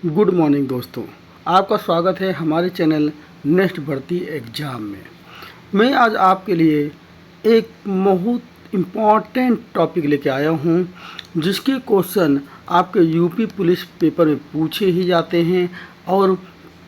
Good morning दोस्तों, आपका स्वागत है हमारे चैनल नेक्स्ट भर्ती एग्ज़ाम में। मैं आज आपके लिए एक बहुत इम्पॉर्टेंट टॉपिक लेके आया हूँ, जिसके क्वेश्चन आपके यूपी पुलिस पेपर में पूछे ही जाते हैं और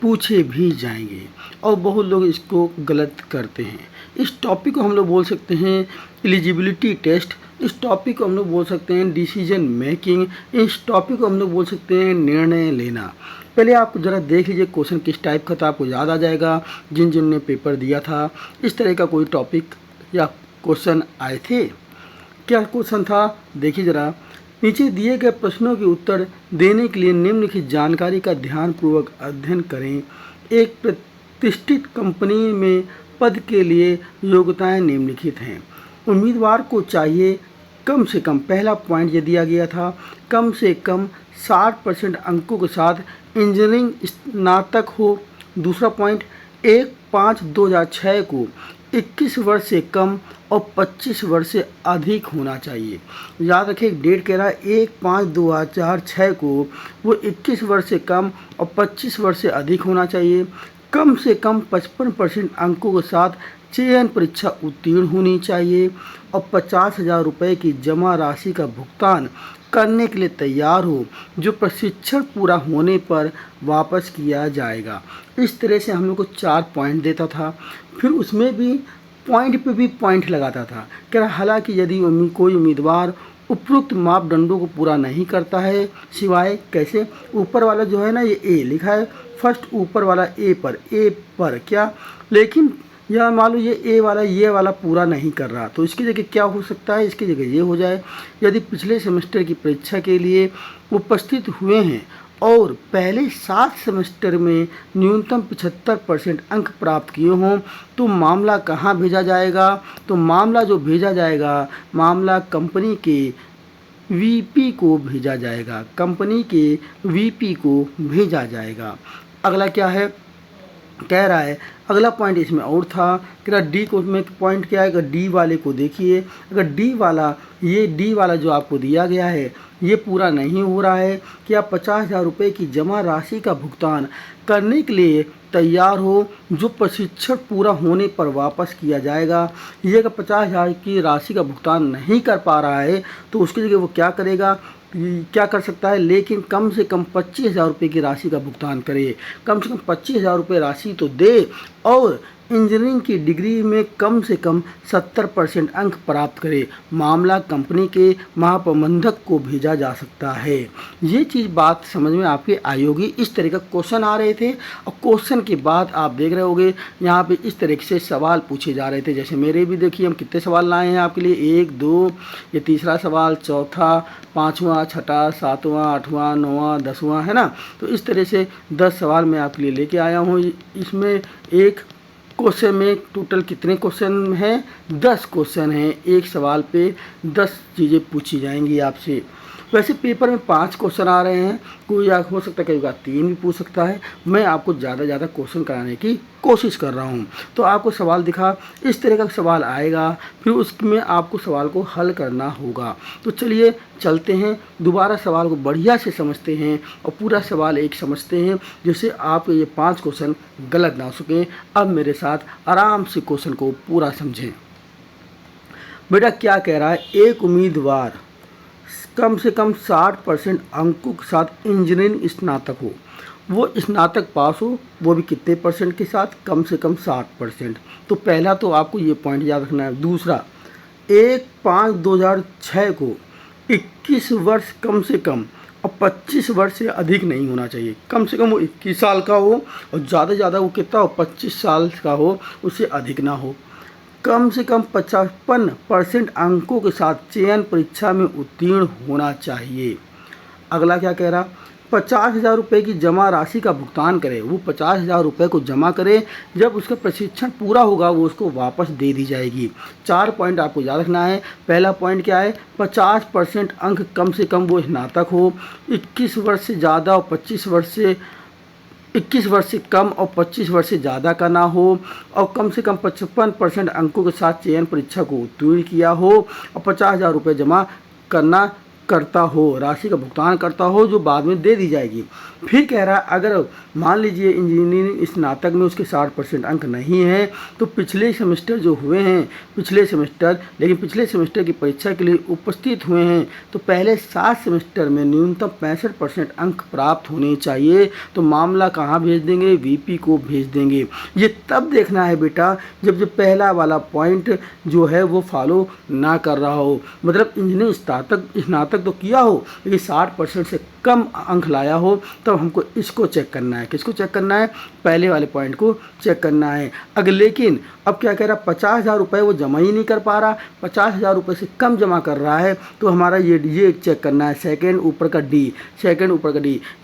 पूछे भी जाएंगे, और बहुत लोग इसको गलत करते हैं। इस टॉपिक को हम लोग बोल सकते हैं एलिजिबिलिटी टेस्ट, इस टॉपिक को हम लोग बोल सकते हैं डिसीजन मेकिंग, इस टॉपिक को हम लोग बोल सकते हैं निर्णय लेना। पहले आप ज़रा देख लीजिए क्वेश्चन किस टाइप का था, आपको याद आ जाएगा। जिन जिन ने पेपर दिया था इस तरह का कोई टॉपिक या क्वेश्चन आए थे। क्या क्वेश्चन था देखिए ज़रा। नीचे दिए गए प्रश्नों के उत्तर देने के लिए निम्नलिखित जानकारी का ध्यानपूर्वक अध्ययन करें। एक प्रतिष्ठित कंपनी में पद के लिए योग्यताएं निम्नलिखित हैं। उम्मीदवार को चाहिए कम से कम, पहला पॉइंट ये दिया गया था, कम से कम 60% अंकों के साथ इंजीनियरिंग स्नातक हो। दूसरा पॉइंट 1/5/2006 को 21 वर्ष से कम और 25 वर्ष से अधिक होना चाहिए। याद रखें, डेट कह रहा है 1/5/2006 को वो 21 वर्ष से कम और 25 वर्ष से अधिक होना चाहिए। कम से कम 55% अंकों के साथ चयन परीक्षा उत्तीर्ण होनी चाहिए और 50,000 रुपये की जमा राशि का भुगतान करने के लिए तैयार हो, जो प्रशिक्षण पूरा होने पर वापस किया जाएगा। इस तरह से हम लोग को 4 पॉइंट देता था, फिर उसमें भी पॉइंट पे भी पॉइंट लगाता था। कह रहा हालांकि यदि कोई उम्मीदवार उपरोक्त मापदंडों को पूरा नहीं करता है, सिवाय कैसे, ऊपर वाला जो है ना, ये ए लिखा है फर्स्ट, ऊपर वाला ए पर क्या, लेकिन या मान लो ये वाला पूरा नहीं कर रहा, तो इसकी जगह क्या हो सकता है, इसकी जगह ये हो जाए, यदि पिछले सेमेस्टर की परीक्षा के लिए उपस्थित हुए हैं और पहले 7 सेमेस्टर में न्यूनतम 75% अंक प्राप्त किए हों, तो मामला कहाँ भेजा जाएगा, तो मामला जो भेजा जाएगा, मामला कंपनी के वीपी को भेजा जाएगा, कंपनी के वीपी को भेजा जाएगा। अगला क्या है, कह रहा है, अगला पॉइंट इसमें और था, कह रहा डी को में पॉइंट क्या है, अगर डी वाले को देखिए, अगर डी वाला जो आपको दिया गया है ये पूरा नहीं हो रहा है कि आप 50,000 रुपये की जमा राशि का भुगतान करने के लिए तैयार हो, जो प्रशिक्षण पूरा होने पर वापस किया जाएगा। ये अगर 50,000 की राशि का भुगतान नहीं कर पा रहा है तो उसकी जगह वो क्या करेगा, क्या कर सकता है, लेकिन कम से कम 25,000 रुपये की राशि का भुगतान करे, कम से कम 25,000 रुपये राशि तो दे, और इंजीनियरिंग की डिग्री में कम से कम 70% अंक प्राप्त करे। मामला कंपनी के महाप्रबंधक को भेजा जा सकता है। ये चीज़ बात समझ में आपके आई होगी। इस तरह का क्वेश्चन आ रहे थे, और क्वेश्चन के बाद आप देख रहे होगे यहाँ पे इस तरह से सवाल पूछे जा रहे थे। जैसे मेरे भी देखिए हम कितने सवाल लाए हैं आपके लिए, 1 2, ये तीसरा सवाल, चौथा, 5वां, 6वां, 7वां, 8वां, 9वां, 10वां, है ना। तो इस तरह से 10 सवाल मैं आपके लिए लेके आया हूँ। इसमें एक क्वेश्चन में टोटल कितने क्वेश्चन हैं, 10 क्वेश्चन हैं। एक सवाल पे 10 चीज़ें पूछी जाएंगी आपसे। वैसे पेपर में 5 क्वेश्चन आ रहे हैं, कोई हो सकता है कई बार 3 भी पूछ सकता है। मैं आपको ज़्यादा क्वेश्चन कराने की कोशिश कर रहा हूं। तो आपको सवाल दिखा, इस तरह का सवाल आएगा, फिर उसमें आपको सवाल को हल करना होगा। तो चलिए चलते हैं, दोबारा सवाल को बढ़िया से समझते हैं और पूरा सवाल एक समझते हैं, जिससे आप ये 5 क्वेश्चन गलत ना हो सकें। अब मेरे साथ आराम से क्वेश्चन को पूरा समझें। बेटा क्या कह रहा है, एक उम्मीदवार कम से कम 60% अंकों के साथ इंजीनियरिंग स्नातक हो, वो स्नातक पास हो, वो भी कितने परसेंट के साथ, कम से कम 60%। तो पहला तो आपको ये पॉइंट याद रखना है। दूसरा, 1/5/2006 को 21 वर्ष कम से कम और 25 वर्ष से अधिक नहीं होना चाहिए। कम से कम वो 21 साल का हो और ज़्यादा वो कितना हो, 25 साल का हो, उससे अधिक ना हो। कम से कम 55% अंकों के साथ चयन परीक्षा में उत्तीर्ण होना चाहिए। अगला क्या कह रहा, 50,000 रुपये की जमा राशि का भुगतान करे, वो 50,000 रुपये को जमा करे, जब उसका प्रशिक्षण पूरा होगा वो उसको वापस दे दी जाएगी। 4 पॉइंट आपको याद रखना है। पहला पॉइंट क्या है, 50% अंक कम से कम वो स्नातक हो, 21 वर्ष से ज़्यादा और 21 वर्ष से कम और 25 वर्ष से ज़्यादा का ना हो, और कम से कम 55% अंकों के साथ चयन परीक्षा को उत्तीर्ण किया हो, और 50,000 रुपये जमा करना करता हो, राशि का भुगतान करता हो जो बाद में दे दी जाएगी। फिर कह रहा है अगर मान लीजिए इंजीनियरिंग स्नातक में उसके 60% अंक नहीं हैं तो पिछले सेमेस्टर जो हुए हैं पिछले सेमेस्टर की परीक्षा के लिए उपस्थित हुए हैं तो पहले 7 सेमेस्टर में न्यूनतम 65% अंक प्राप्त होने चाहिए। तो मामला कहाँ भेज देंगे? वीपी को भेज देंगे। ये तब देखना है बेटा जब पहला वाला पॉइंट जो है वो फॉलो ना कर रहा हो, मतलब इंजीनियरिंग स्नातक तो किया हो लेकिन 60% से कम अंक लाया हो, तब हमको इसको चेक करना है। किसको चेक करना है? पहले वाले पॉइंट को चेक करना है। अगर लेकिन अब क्या कह रहा, 50,000 रुपये वो जमा ही नहीं कर पा रहा, 50,000 रुपये से कम जमा कर रहा है, तो हमारा ये चेक करना है सेकंड ऊपर का डी।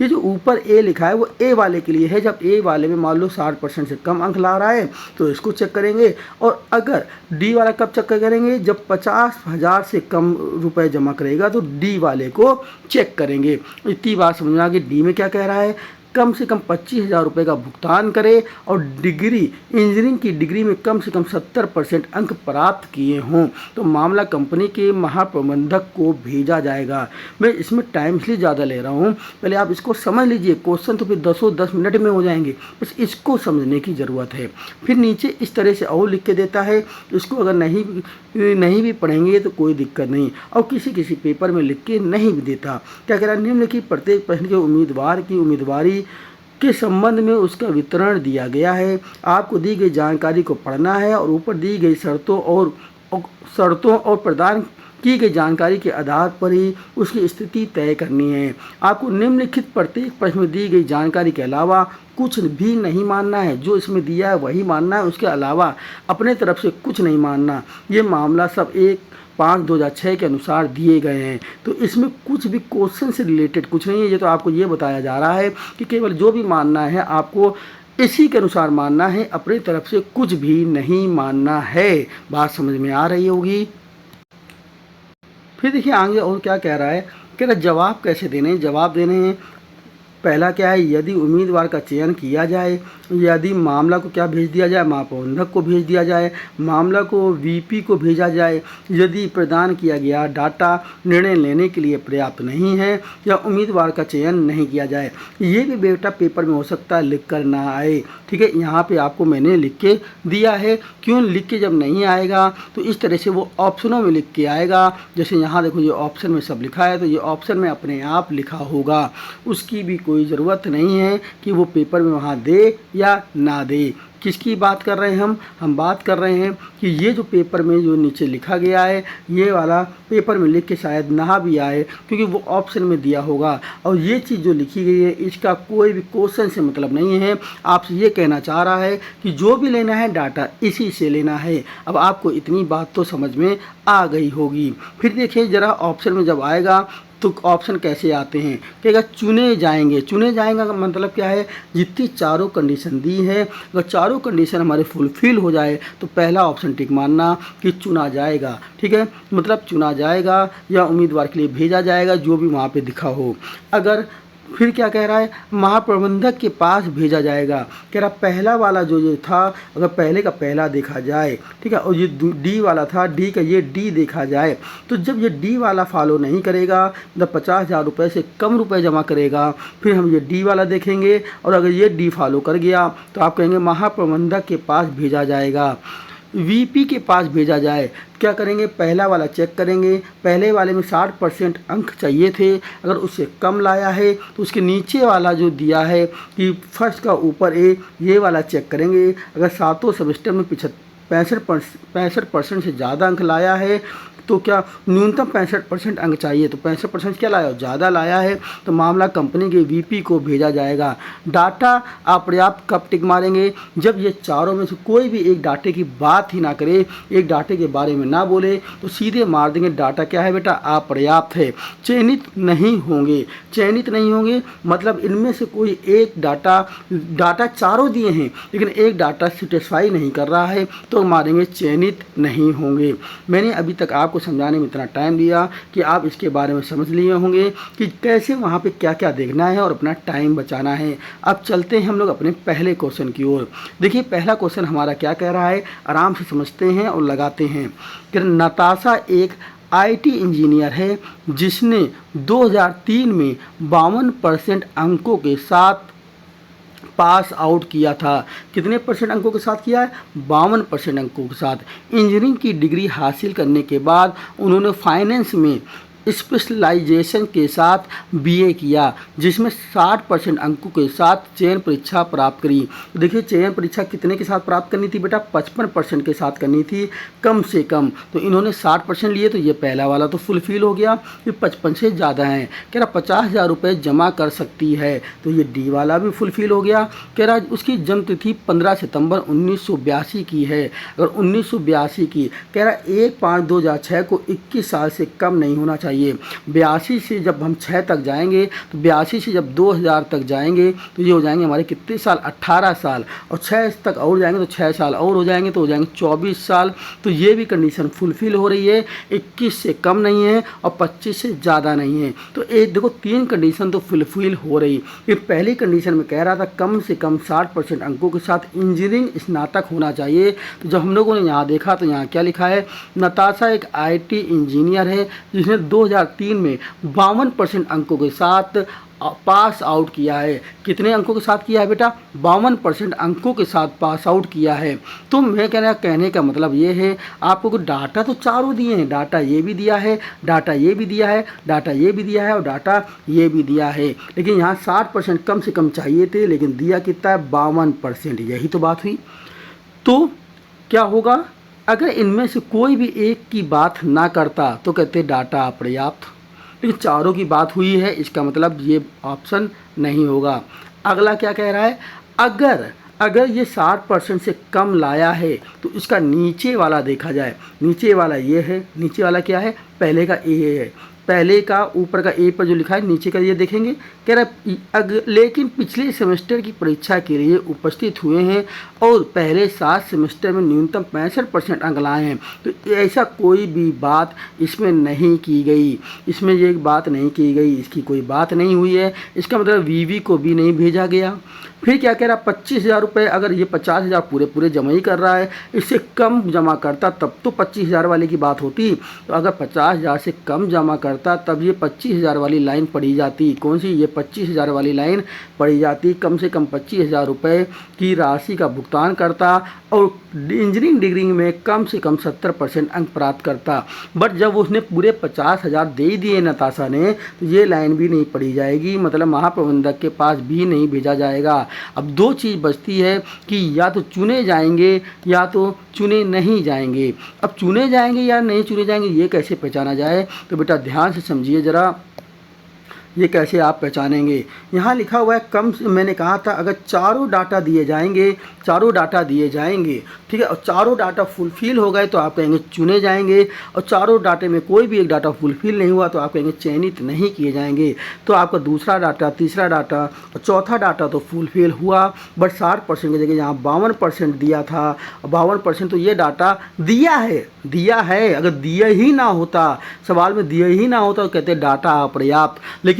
ये जो ऊपर ए लिखा है वो ए वाले के लिए है। जब ए वाले में मान लो 60% से कम अंक ला रहा है तो इसको चेक करेंगे। और अगर डी वाला कब चेक करेंगे? जब 50,000 से कम रुपए जमा करेगा तो डी वाले को चेक करेंगे। इतनी बात समझ में आ गई। डी में क्या कह रहा है? कम से कम 25,000 रुपये का भुगतान करे और इंजीनियरिंग की डिग्री में कम से कम 70% अंक प्राप्त किए हों तो मामला कंपनी के महाप्रबंधक को भेजा जाएगा। मैं इसमें टाइम इसलिए ज़्यादा ले रहा हूँ, पहले आप इसको समझ लीजिए। क्वेश्चन तो फिर 10 मिनट में हो जाएंगे, बस इसको समझने की ज़रूरत है। फिर नीचे इस तरह से और लिख के देता है, इसको अगर नहीं भी पढ़ेंगे तो कोई दिक्कत नहीं, और किसी पेपर में लिख के नहीं भी देता। क्या कह रहा है? निम्नलिखित प्रत्येक प्रश्न के उम्मीदवार की उम्मीदवारी के संबंध में उसका वितरण दिया गया है। आपको दी गई जानकारी को पढ़ना है और ऊपर दी गई शर्तों और प्रदान की गई जानकारी के आधार पर ही उसकी स्थिति तय करनी है। आपको निम्नलिखित प्रत्येक प्रश्न में दी गई जानकारी के अलावा कुछ भी नहीं मानना है। जो इसमें दिया है वही मानना है, उसके अलावा अपने तरफ से कुछ नहीं मानना। ये मामला सब 1/5/2006 के अनुसार दिए गए हैं, तो इसमें कुछ भी क्वेश्चन से रिलेटेड कुछ नहीं है। ये तो आपको ये बताया जा रहा है कि केवल जो भी मानना है आपको इसी के अनुसार मानना है, अपनी तरफ से कुछ भी नहीं मानना है। बात समझ में आ रही होगी। फिर देखिए आगे और क्या कह रहा है? कह रहा जवाब कैसे देने? जवाब देने हैं। पहला क्या है? यदि उम्मीदवार का चयन किया जाए, यदि मामला को क्या भेज दिया जाए? महाप्रबंधक को भेज दिया जाए, मामला को वीपी को भेजा जाए। यदि प्रदान किया गया डाटा निर्णय लेने के लिए पर्याप्त नहीं है या उम्मीदवार का चयन नहीं किया जाए। ये भी बेटा पेपर में हो सकता है लिख कर ना आए, ठीक है। यहाँ पे आपको मैंने लिख के दिया है। क्यों लिख के जब नहीं आएगा तो इस तरह से वो ऑप्शनों में लिख के आएगा। जैसे यहाँ देखो ये ऑप्शन में सब लिखा है, तो ये ऑप्शन में अपने आप लिखा होगा। उसकी भी कोई ज़रूरत नहीं है कि वो पेपर में वहाँ दे या ना दे। किसकी बात कर रहे हैं हम बात कर रहे हैं कि ये जो पेपर में जो नीचे लिखा गया है ये वाला पेपर में लिख के शायद ना भी आए, क्योंकि वो ऑप्शन में दिया होगा। और ये चीज़ जो लिखी गई है इसका कोई भी क्वेश्चन से मतलब नहीं है। आपसे ये कहना चाह रहा है कि जो भी लेना है डाटा इसी से लेना है। अब आपको इतनी बात तो समझ में आ गई होगी। फिर देखिए ज़रा ऑप्शन में जब आएगा तो ऑप्शन कैसे आते हैं? कहेगा चुने जाएंगे का मतलब क्या है? जितनी चारों कंडीशन दी है, अगर चारों कंडीशन हमारे फुलफिल हो जाए तो पहला ऑप्शन टिक मानना कि चुना जाएगा, ठीक है। मतलब चुना जाएगा या उम्मीदवार के लिए भेजा जाएगा जो भी वहाँ पे दिखा हो। अगर फिर क्या कह रहा है? महाप्रबंधक के पास भेजा जाएगा। कह रहा पहला वाला जो था, अगर पहले का पहला देखा जाए, ठीक है, और ये डी वाला था, डी का ये डी देखा जाए, तो जब ये डी वाला फॉलो नहीं करेगा, मतलब 50,000 रुपये से कम रुपए जमा करेगा, फिर हम ये डी वाला देखेंगे, और अगर ये डी फॉलो कर गया तो आप कहेंगे महाप्रबंधक के पास भेजा जाएगा। वीपी के पास भेजा जाए, क्या करेंगे? पहला वाला चेक करेंगे। पहले वाले में 60% अंक चाहिए थे, अगर उससे कम लाया है तो उसके नीचे वाला जो दिया है कि फर्स्ट का ऊपर ए, ये वाला चेक करेंगे। अगर सातों सेमेस्टर में 65% से ज़्यादा अंक लाया है तो क्या न्यूनतम 65% अंक चाहिए, तो 65% क्या लाया? ज़्यादा लाया है, तो मामला कंपनी के वीपी को भेजा जाएगा। डाटा अपर्याप्त कब टिक मारेंगे? जब ये चारों में से कोई भी एक डाटे की बात ही ना करे, एक डाटे के बारे में ना बोले, तो सीधे मार देंगे डाटा क्या है बेटा? अपर्याप्त है। चयनित नहीं होंगे मतलब इनमें से कोई एक डाटा चारों दिए हैं लेकिन एक डाटा सेटिस्फाई नहीं कर रहा है तो मारेंगे चयनित नहीं होंगे। मैंने अभी तक आपको समझाने में इतना टाइम दिया कि आप इसके बारे में समझ लिए होंगे कि कैसे वहाँ पे क्या क्या देखना है और अपना टाइम बचाना है। अब चलते हैं हम लोग अपने पहले क्वेश्चन की ओर। देखिए पहला क्वेश्चन हमारा क्या कह रहा है, आराम से समझते हैं और लगाते हैं कि नताशा एक आईटी इंजीनियर है जिसने 2003 में 52% अंकों के साथ पास आउट किया था। कितने परसेंट अंकों के साथ किया है? 52% अंकों के साथ। इंजीनियरिंग की डिग्री हासिल करने के बाद उन्होंने फाइनेंस में स्पेशलाइजेशन के साथ बीए किया, जिसमें 60% अंकों के साथ चयन परीक्षा प्राप्त करी। तो देखिए चयन परीक्षा कितने के साथ प्राप्त करनी थी बेटा? 55% के साथ करनी थी कम से कम। तो इन्होंने 60% लिए, तो ये पहला वाला तो फुलफिल हो गया। ये 55 से ज़्यादा है, कह रहा 50,000 रुपये जमा कर सकती है, तो ये डी वाला भी फुलफिल हो गया। कह रहा उसकी जन्म तिथि 15 सितंबर 1982 की है। अगर 1982 की, कह रहा 1/5/2006 को 21 साल से कम नहीं होना चाहिए। 82 से जब हम 6 तक जाएंगे, तो 82 से जब 2000 तक जाएंगे तो ये हो जाएंगे हमारे कितने साल? 18 साल। और 6 तक और जाएंगे तो 6 साल और हो जाएंगे, तो हो जाएंगे 24 साल। तो ये भी कंडीशन फुलफिल हो रही है। 21 से कम नहीं है और 25 से ज़्यादा नहीं है। तो एक देखो 3 कंडीशन तो फुलफिल हो रही। ये पहली कंडीशन में कह रहा था कम से कम 60% अंकों के साथ इंजीनियरिंग स्नातक होना चाहिए। तो जब हम लोगों ने यहाँ देखा तो यहाँ क्या लिखा है? नताशा एक आईटी इंजीनियर है जिसने 2003 में 52% अंकों के साथ पास आउट किया है। कितने अंकों के साथ किया है बेटा? 52% अंकों के साथ पास आउट किया है। तो मैं कहने का मतलब ये है, आपको डाटा तो चारों दिए हैं, डाटा ये भी दिया है, डाटा ये भी दिया है, डाटा ये भी दिया है और डाटा ये भी दिया है, लेकिन यहाँ 60% कम से कम चाहिए थे, लेकिन दिया कितना है? 52%। यही तो बात हुई। तो क्या होगा अगर इनमें से कोई भी एक की बात ना करता? तो कहते डाटा अपर्याप्त, लेकिन चारों की बात हुई है, इसका मतलब ये ऑप्शन नहीं होगा। अगला क्या कह रहा है? अगर ये 60% से कम लाया है तो इसका नीचे वाला देखा जाए। नीचे वाला ये है, नीचे वाला क्या है? पहले का ए है, पहले का ऊपर का ए पर जो लिखा है, नीचे का ये देखेंगे। कह रहा लेकिन पिछले सेमेस्टर की परीक्षा के लिए उपस्थित हुए हैं और पहले 7 सेमेस्टर में न्यूनतम 65% अंक लाए हैं। तो ऐसा कोई भी बात इसमें नहीं की गई, इसमें ये बात नहीं की गई, इसकी कोई बात नहीं हुई है। इसका मतलब वीवी को भी नहीं भेजा गया। फिर क्या कह रहा? 25,000 रुपये। अगर ये 50,000 पूरे जमा ही कर रहा है, इससे कम जमा करता तब तो 25,000 वाले की बात होती। तो अगर 50,000 से कम जमा करता तब ये 25,000 वाली लाइन पड़ी जाती। कौन सी? ये 25,000 वाली लाइन पड़ी जाती। कम से कम 25,000 रुपये की राशि का भुगतान करता और इंजीनियरिंग डिग्री में कम से कम 70% अंक प्राप्त करता। बट जब उसने पूरे 50,000 दे ही दिए नताशा ने, तो ये लाइन भी नहीं पड़ी जाएगी, मतलब महाप्रबंधक के पास भी नहीं भेजा जाएगा। अब 2 चीज़ बचती है कि या तो चुने जाएंगे या तो चुने नहीं जाएंगे। अब चुने जाएंगे या नहीं चुने जाएंगे ये कैसे पहचाना जाए? तो बेटा ध्यान से समझिए ज़रा, ये कैसे आप पहचानेंगे? यहाँ लिखा हुआ है कम से, मैंने कहा था अगर चारों डाटा दिए जाएंगे, चारों डाटा दिए जाएंगे, ठीक है, और चारों डाटा फुलफिल हो गए तो आप कहेंगे चुने जाएंगे, और चारों डाटे में कोई भी एक डाटा फुलफिल नहीं हुआ तो आप कहेंगे चयनित नहीं किए जाएंगे। तो आपका दूसरा डाटा, तीसरा डाटा और चौथा डाटा तो फुलफिल हुआ, बट 60% की जगह यहाँ 52% दिया था। 52% तो ये डाटा दिया है। अगर दिया ही ना होता, सवाल में दिया ही ना होता तो कहते डाटा अपर्याप्त, लेकिन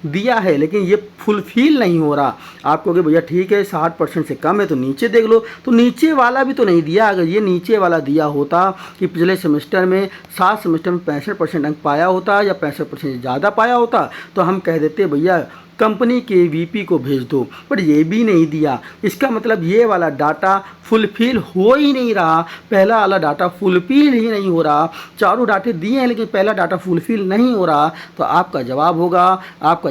दिया है लेकिन ये फुलफिल नहीं हो रहा। आप कहोगे भैया ठीक है 60% से कम है तो नीचे देख लो, तो नीचे वाला भी तो नहीं दिया। अगर ये नीचे वाला दिया होता कि पिछले सेमेस्टर में 7 सेमेस्टर में 65% अंक पाया होता या 65% से ज़्यादा पाया होता तो हम कह देते भैया कंपनी के वीपी को भेज दो, पर ये भी नहीं दिया। इसका मतलब ये वाला डाटा फुलफिल हो ही नहीं रहा, पहला वाला डाटा फुलफिल ही नहीं हो रहा। चारों डाटे दिए हैं लेकिन पहला डाटा फुलफिल नहीं हो रहा। तो आपका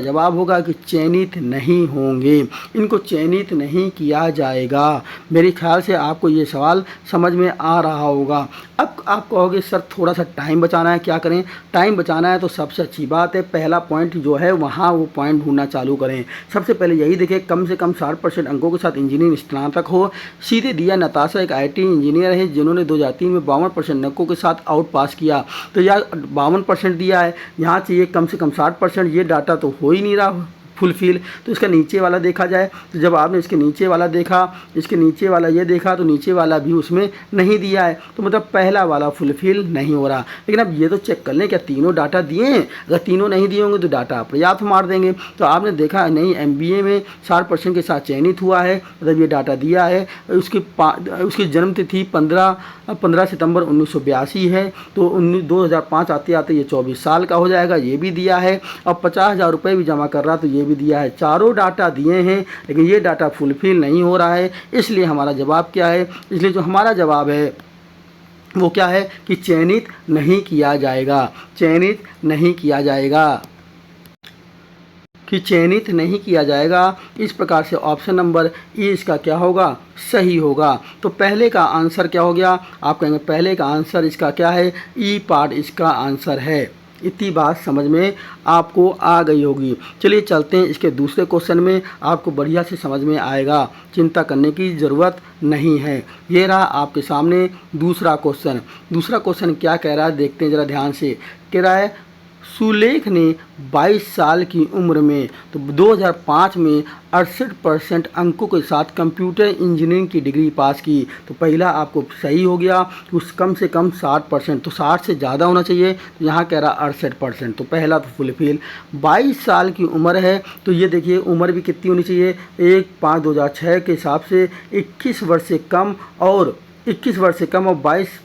जवाब होगा कि चयनित नहीं होंगे, इनको चयनित नहीं किया जाएगा। मेरे ख्याल से आपको ये सवाल समझ में आ रहा होगा। अब आप कहोगे सर थोड़ा सा टाइम बचाना है, क्या करें? टाइम बचाना है तो सबसे अच्छी बात है पहला पॉइंट जो है वहाँ वो पॉइंट ढूंढना चालू करें। सबसे पहले यही देखें कम से कम 60% अंकों के साथ इंजीनियरिंग स्नातक हो। सीधे दिया नताशा एक आईटी इंजीनियर है जिन्होंने 2003 में 52% अंकों के साथ आउट पास किया। तो यार 52% दिया है, यहाँ चाहिए कम से कम 60%, ये डाटा तो हो ही नहीं रहा फुलफिल। तो इसका नीचे वाला देखा जाए तो जब आपने इसके नीचे वाला देखा, इसके नीचे वाला ये देखा, तो नीचे वाला भी उसमें नहीं दिया है, तो मतलब पहला वाला फुलफिल नहीं हो रहा। लेकिन अब ये तो चेक कर लें क्या तीनों डाटा दिए हैं। अगर तीनों नहीं दिए होंगे तो डाटा पर्याप्त मार देंगे। तो आपने देखा नहीं MBA में 60% के साथ चयनित हुआ है, मतलब ये डाटा दिया है। उसकी जन्म तिथि 15 सितंबर 1982 है, तो 2005 आते आते ये 24 साल का हो जाएगा, ये भी दिया है। अब 50,000 रुपये भी जमा कर रहा, तो ये भी दिया है। चारों डाटा दिए हैं, लेकिन ये डाटा फुलफिल नहीं हो रहा है। इसलिए हमारा जवाब क्या है, इसलिए जो हमारा जवाब है वो क्या है कि चयनित नहीं किया जाएगा, चयनित नहीं किया जाएगा, कि चयनित नहीं किया जाएगा। इस प्रकार से ऑप्शन नंबर ई इसका क्या होगा, सही होगा। तो पहले का आंसर क्या हो गया, आप कहेंगे पहले का आंसर इसका क्या है, ई पार्ट इसका आंसर है। इतनी बात समझ में आपको आ गई होगी। चलिए चलते हैं इसके दूसरे क्वेश्चन में, आपको बढ़िया से समझ में आएगा, चिंता करने की ज़रूरत नहीं है। ये रहा आपके सामने दूसरा क्वेश्चन। दूसरा क्वेश्चन क्या कह रहा है देखते हैं ज़रा ध्यान से। कह रहा है सुलेख ने 22 साल की उम्र में तो 2005 में 68% अंकों के साथ कंप्यूटर इंजीनियरिंग की डिग्री पास की। तो पहला आपको सही हो गया, उस कम से कम 60%, तो 60 से ज़्यादा होना चाहिए। तो यहाँ कह रहा 68%, तो पहला तो फुलफिल। 22 साल की उम्र है, तो ये देखिए उम्र भी कितनी होनी चाहिए, 1/5/2006 के हिसाब से 21 वर्ष से कम, और 21 वर्ष से कम और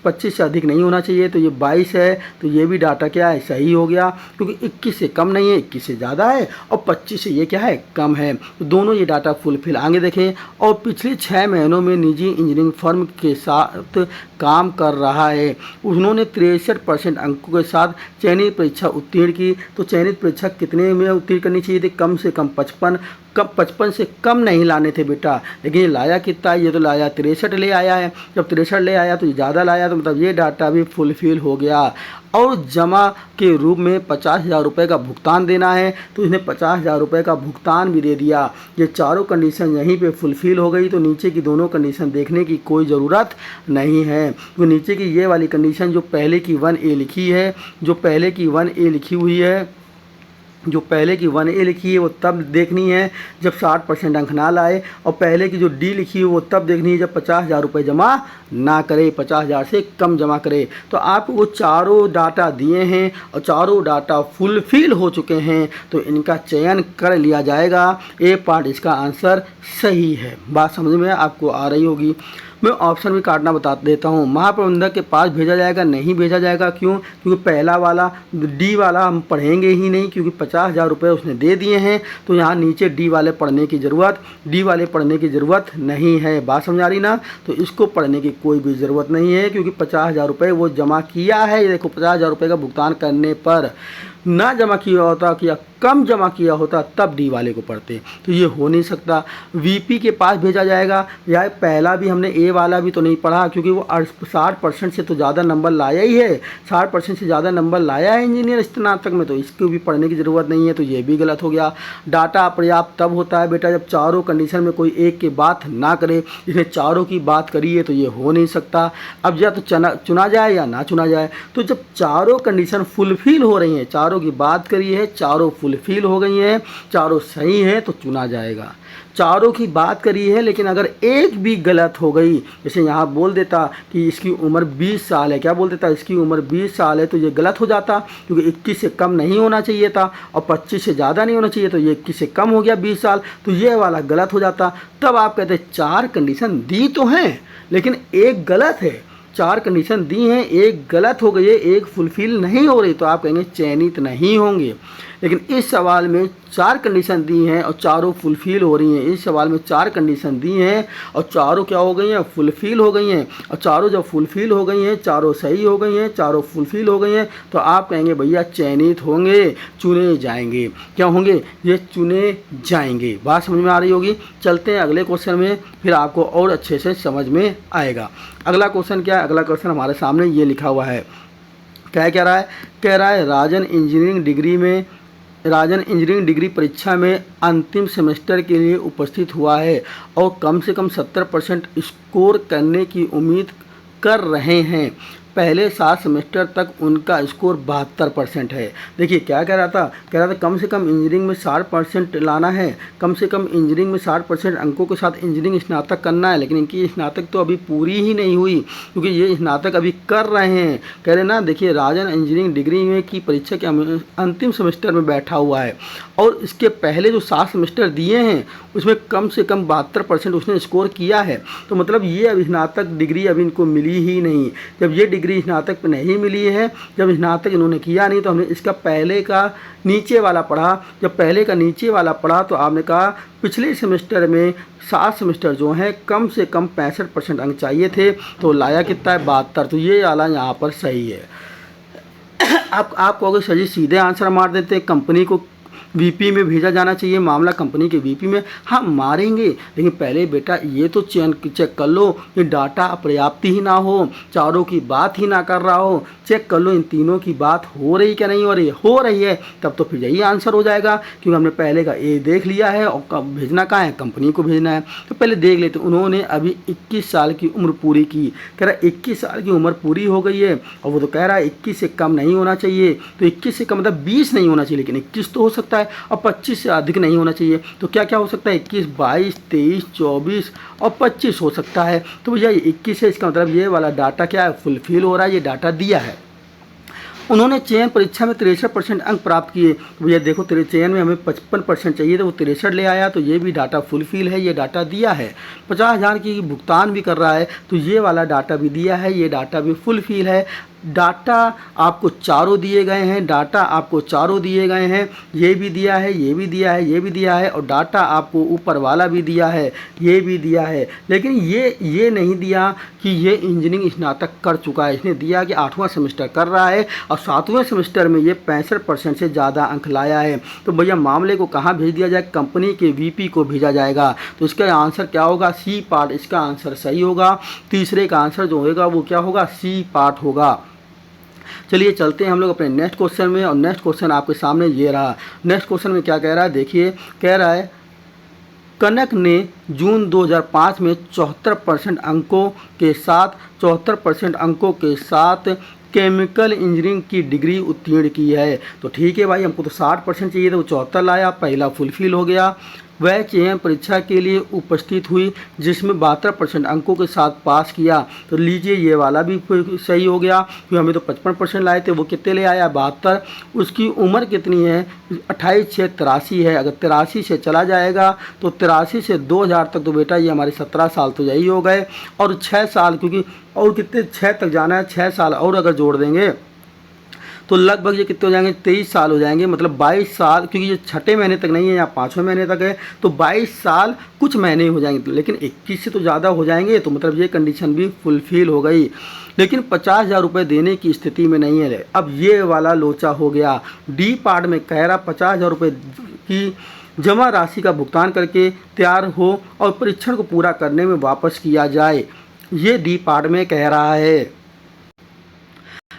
25 से अधिक नहीं होना चाहिए। तो ये 22 है, तो ये भी डाटा क्या है, सही हो गया, क्योंकि 21 से कम नहीं है, 21 से ज़्यादा है, और 25 से ये क्या है, कम है। तो दोनों ये डाटा फुलफिल। आगे देखें, और पिछले 6 महीनों में निजी इंजीनियरिंग फर्म के साथ काम कर रहा है। उन्होंने 63% अंकों के साथ चयनित परीक्षा उत्तीर्ण की। तो चयनित परीक्षा कितने में उत्तीर्ण करनी चाहिए थी, कम से कम 55 से कम नहीं लाने थे बेटा। लेकिन ये लाया कितना, ये तो लाया 63 ले आया है। जब 63 ले आया तो ये ज़्यादा लाया, तो मतलब ये डाटा भी फुलफिल हो गया। और जमा के रूप में 50,000 रुपये का भुगतान देना है, तो इसने 50,000 रुपये का भुगतान भी दे दिया। ये चारों कंडीशन यहीं पे फुलफिल हो गई। तो नीचे की दोनों कंडीशन देखने की कोई ज़रूरत नहीं है। तो नीचे की ये वाली कंडीशन जो पहले की 1A लिखी है, जो पहले की 1A लिखी हुई है, जो पहले की 1A लिखी है वो तब देखनी है जब 60% अंक ना लाए, और पहले की जो D लिखी है वो तब देखनी है जब 50,000 रुपये जमा ना करे, 50,000 से कम जमा करे। तो आप वो चारों डाटा दिए हैं और चारों डाटा फुलफिल हो चुके हैं, तो इनका चयन कर लिया जाएगा। ए पार्ट इसका आंसर सही है। बात समझ में आपको आ रही होगी। मैं ऑप्शन भी काटना बता देता हूँ। महाप्रबंधक के पास भेजा जाएगा, नहीं भेजा जाएगा, क्यों? क्योंकि पहला वाला D वाला हम पढ़ेंगे ही नहीं, क्योंकि 50,000 रुपये उसने दे दिए हैं। तो यहाँ नीचे D वाले पढ़ने की ज़रूरत नहीं है। बात समझ आ रही ना? तो इसको पढ़ने की कोई भी ज़रूरत नहीं है, क्योंकि 50,000 रुपये वो जमा किया है। ये देखो 50,000 रुपये का भुगतान करने पर ना जमा किया होता, किया कम जमा किया होता, तब D वाले को पढ़ते। तो ये हो नहीं सकता। VP के पास भेजा जाएगा, या पहला भी हमने A वाला भी तो नहीं पढ़ा, क्योंकि वो 60% से तो ज़्यादा नंबर लाया ही है, 60% से ज़्यादा नंबर लाया है इंजीनियर स्नातक में, तो इसको भी पढ़ने की ज़रूरत नहीं है। तो ये भी गलत हो गया। डाटा पर्याप्त तब होता है बेटा जब चारों कंडीशन में कोई एक की बात ना करे। इसने चारों की बात करी है, तो ये हो नहीं सकता। अब या तो चुना जाए या ना चुना जाए। तो जब चारों कंडीशन फुलफिल हो रही हैं, चारों की बात करी है, चारों फुलफिल हो गई हैं, चारों सही हैं, तो चुना जाएगा। चारों की बात करी है, लेकिन अगर एक भी गलत हो गई, जैसे यहाँ बोल देता कि इसकी उम्र 20 साल है, क्या बोल देता, इसकी उम्र 20 साल है, तो ये गलत हो जाता, क्योंकि 21 से कम नहीं होना चाहिए था, और 25 से ज़्यादा नहीं होना चाहिए, तो ये 21 से कम हो गया 20 साल, तो ये वाला गलत हो जाता। तब आप कहते हैं 4 कंडीशन दी तो हैं, लेकिन एक गलत है। 4 कंडीशन दी हैं, एक गलत हो गई है, एक फुलफिल नहीं हो रही, तो आप कहेंगे चयनित नहीं होंगे। लेकिन इस सवाल में 4 कंडीशन दी हैं और चारों फुलफिल हो रही हैं। इस सवाल में 4 कंडीशन दी हैं और चारों क्या हो गई हैं, फुलफिल हो गई हैं। और चारों जब फुलफिल हो गई हैं, चारों सही हो गई हैं, चारों फुलफिल हो गई हैं, तो आप कहेंगे भैया चयनित होंगे, चुने जाएंगे। क्या होंगे, ये चुने जाएंगे। बात समझ में आ रही होगी। चलते हैं अगले क्वेश्चन में, फिर आपको और अच्छे से समझ में आएगा। अगला क्वेश्चन क्या है, अगला क्वेश्चन हमारे सामने ये लिखा हुआ है। क्या कह रहा है, कह रहा है राजन इंजीनियरिंग डिग्री परीक्षा में अंतिम सेमेस्टर के लिए उपस्थित हुआ है और कम से कम 70% स्कोर करने की उम्मीद कर रहे हैं। पहले 7 सेमेस्टर तक उनका स्कोर 72% है। देखिए क्या कह रहा था कम से कम इंजीनियरिंग में 60% लाना है, कम से कम इंजीनियरिंग में 60% अंकों के साथ इंजीनियरिंग स्नातक करना है। लेकिन इनकी स्नातक तो अभी पूरी ही नहीं हुई, क्योंकि ये स्नातक अभी कर रहे हैं। कह रहे ना, देखिए राजन इंजीनियरिंग डिग्री में की परीक्षा के अंतिम सेमेस्टर में बैठा हुआ है और इसके पहले जो 7 सेमेस्टर दिए हैं उसमें कम से कम 72% उसने स्कोर किया है। तो मतलब ये अभी स्नातक डिग्री अभी इनको मिली ही नहीं। जब ये डिग्री स्नातक पे नहीं मिली है, जब स्नातक इन्होंने किया नहीं, तो हमने इसका पहले का नीचे वाला पढ़ा। जब पहले का नीचे वाला पढ़ा तो आपने कहा पिछले सेमेस्टर में 7 सेमेस्टर जो हैं कम से कम 65% अंक चाहिए थे, तो लाया कितना है 72। तो ये वाला यहाँ पर सही है। आप कहोगे सर जी सीधे आंसर मार देते, कंपनी को वीपी में भेजा जाना चाहिए, मामला कंपनी के वीपी में। हाँ मारेंगे, लेकिन पहले बेटा ये तो चेक कर लो कि डाटा पर्याप्त ही ना हो, चारों की बात ही ना कर रहा हो। चेक कर लो इन तीनों की बात हो रही क्या नहीं हो रही है, तब तो फिर यही आंसर हो जाएगा, क्योंकि हमने पहले का ए देख लिया है और कब भेजना कहाँ है, कंपनी को भेजना है। तो पहले देख लेते। उन्होंने अभी 21 साल की उम्र पूरी की। कह रहा है 21 साल की उम्र पूरी हो गई है, और वो तो कह रहा है 21 से कम नहीं होना चाहिए। तो 21 से कम मतलब 20 नहीं होना चाहिए, लेकिन 21 तो हो सकता है, और 25 से अधिक नहीं होना चाहिए। तो क्या क्या हो सकता है, 21, 22, 23, 24 और 25 हो सकता है। तो भैया 21 है, इसका मतलब ये वाला डाटा क्या है, फुलफिल हो रहा है, ये डाटा दिया है। उन्होंने चयन परीक्षा में 63% अंक प्राप्त किए। तो भैया देखो तेरे चयन में हमें 55% चाहिए, तो वो 63 ले आया, तो ये भी डाटा फुलफिल है, ये डाटा दिया है। 50,000 की भुगतान भी कर रहा है, तो ये वाला डाटा भी दिया है, ये डाटा भी फुलफिल है। डाटा आपको चारों दिए गए हैं, डाटा आपको चारों दिए गए हैं, ये भी दिया है, ये भी दिया है, ये भी दिया है, और डाटा आपको ऊपर वाला भी दिया है, ये भी दिया है। लेकिन ये नहीं दिया कि ये इंजीनियरिंग स्नातक कर चुका है। इसने दिया कि 8वां सेमेस्टर कर रहा है और 7वें सेमेस्टर में ये 65% से ज़्यादा अंक लाया है। तो भैया मामले को कहाँ भेज दिया जाए, कंपनी के वीपी को भेजा जाएगा। तो इसका आंसर क्या होगा, सी पार्ट इसका आंसर सही होगा। तीसरे का आंसर जो होगा वो क्या होगा, सी पार्ट होगा। चलिए चलते हैं हम लोग अपने नेक्स्ट क्वेश्चन में, और नेक्स्ट क्वेश्चन आपके सामने ये रहा। नेक्स्ट क्वेश्चन में क्या कह रहा है, देखिए कह रहा है कनक ने जून 2005 में 74% अंकों के साथ केमिकल इंजीनियरिंग की डिग्री उत्तीर्ण की है। तो ठीक है भाई, हमको तो 60% चाहिए था, वो 74 लाया, पहला फुलफिल हो गया। वह चयन परीक्षा के लिए उपस्थित हुई जिसमें 72% अंकों के साथ पास किया। तो लीजिए ये वाला भी सही हो गया, क्योंकि हमें तो 55% लाए थे, वो कितने ले आया 72। उसकी उम्र कितनी है, 28/6/83 है। अगर 83 से चला जाएगा तो 83 से 2000 तक, तो बेटा ये हमारे 17 साल तो यही हो गए। और 6 साल, क्योंकि और कितने 6 तक जाना है, 6 साल और अगर जोड़ देंगे तो लगभग ये कितने हो जाएंगे, 23 साल हो जाएंगे। मतलब 22 साल, क्योंकि ये 6ठे महीने तक नहीं है, या 5वें महीने तक है, तो 22 साल कुछ महीने हो जाएंगे। लेकिन 21 से तो ज़्यादा हो जाएंगे, तो मतलब ये कंडीशन भी फुलफिल हो गई। लेकिन 50,000 रुपये देने की स्थिति में नहीं है। अब ये वाला लोचा हो गया। डी पार्ट में कह रहा 50,000 रुपये की जमा राशि का भुगतान करके तैयार हो और परीक्षण को पूरा करने में वापस किया जाए, ये डी पार्ट में कह रहा है।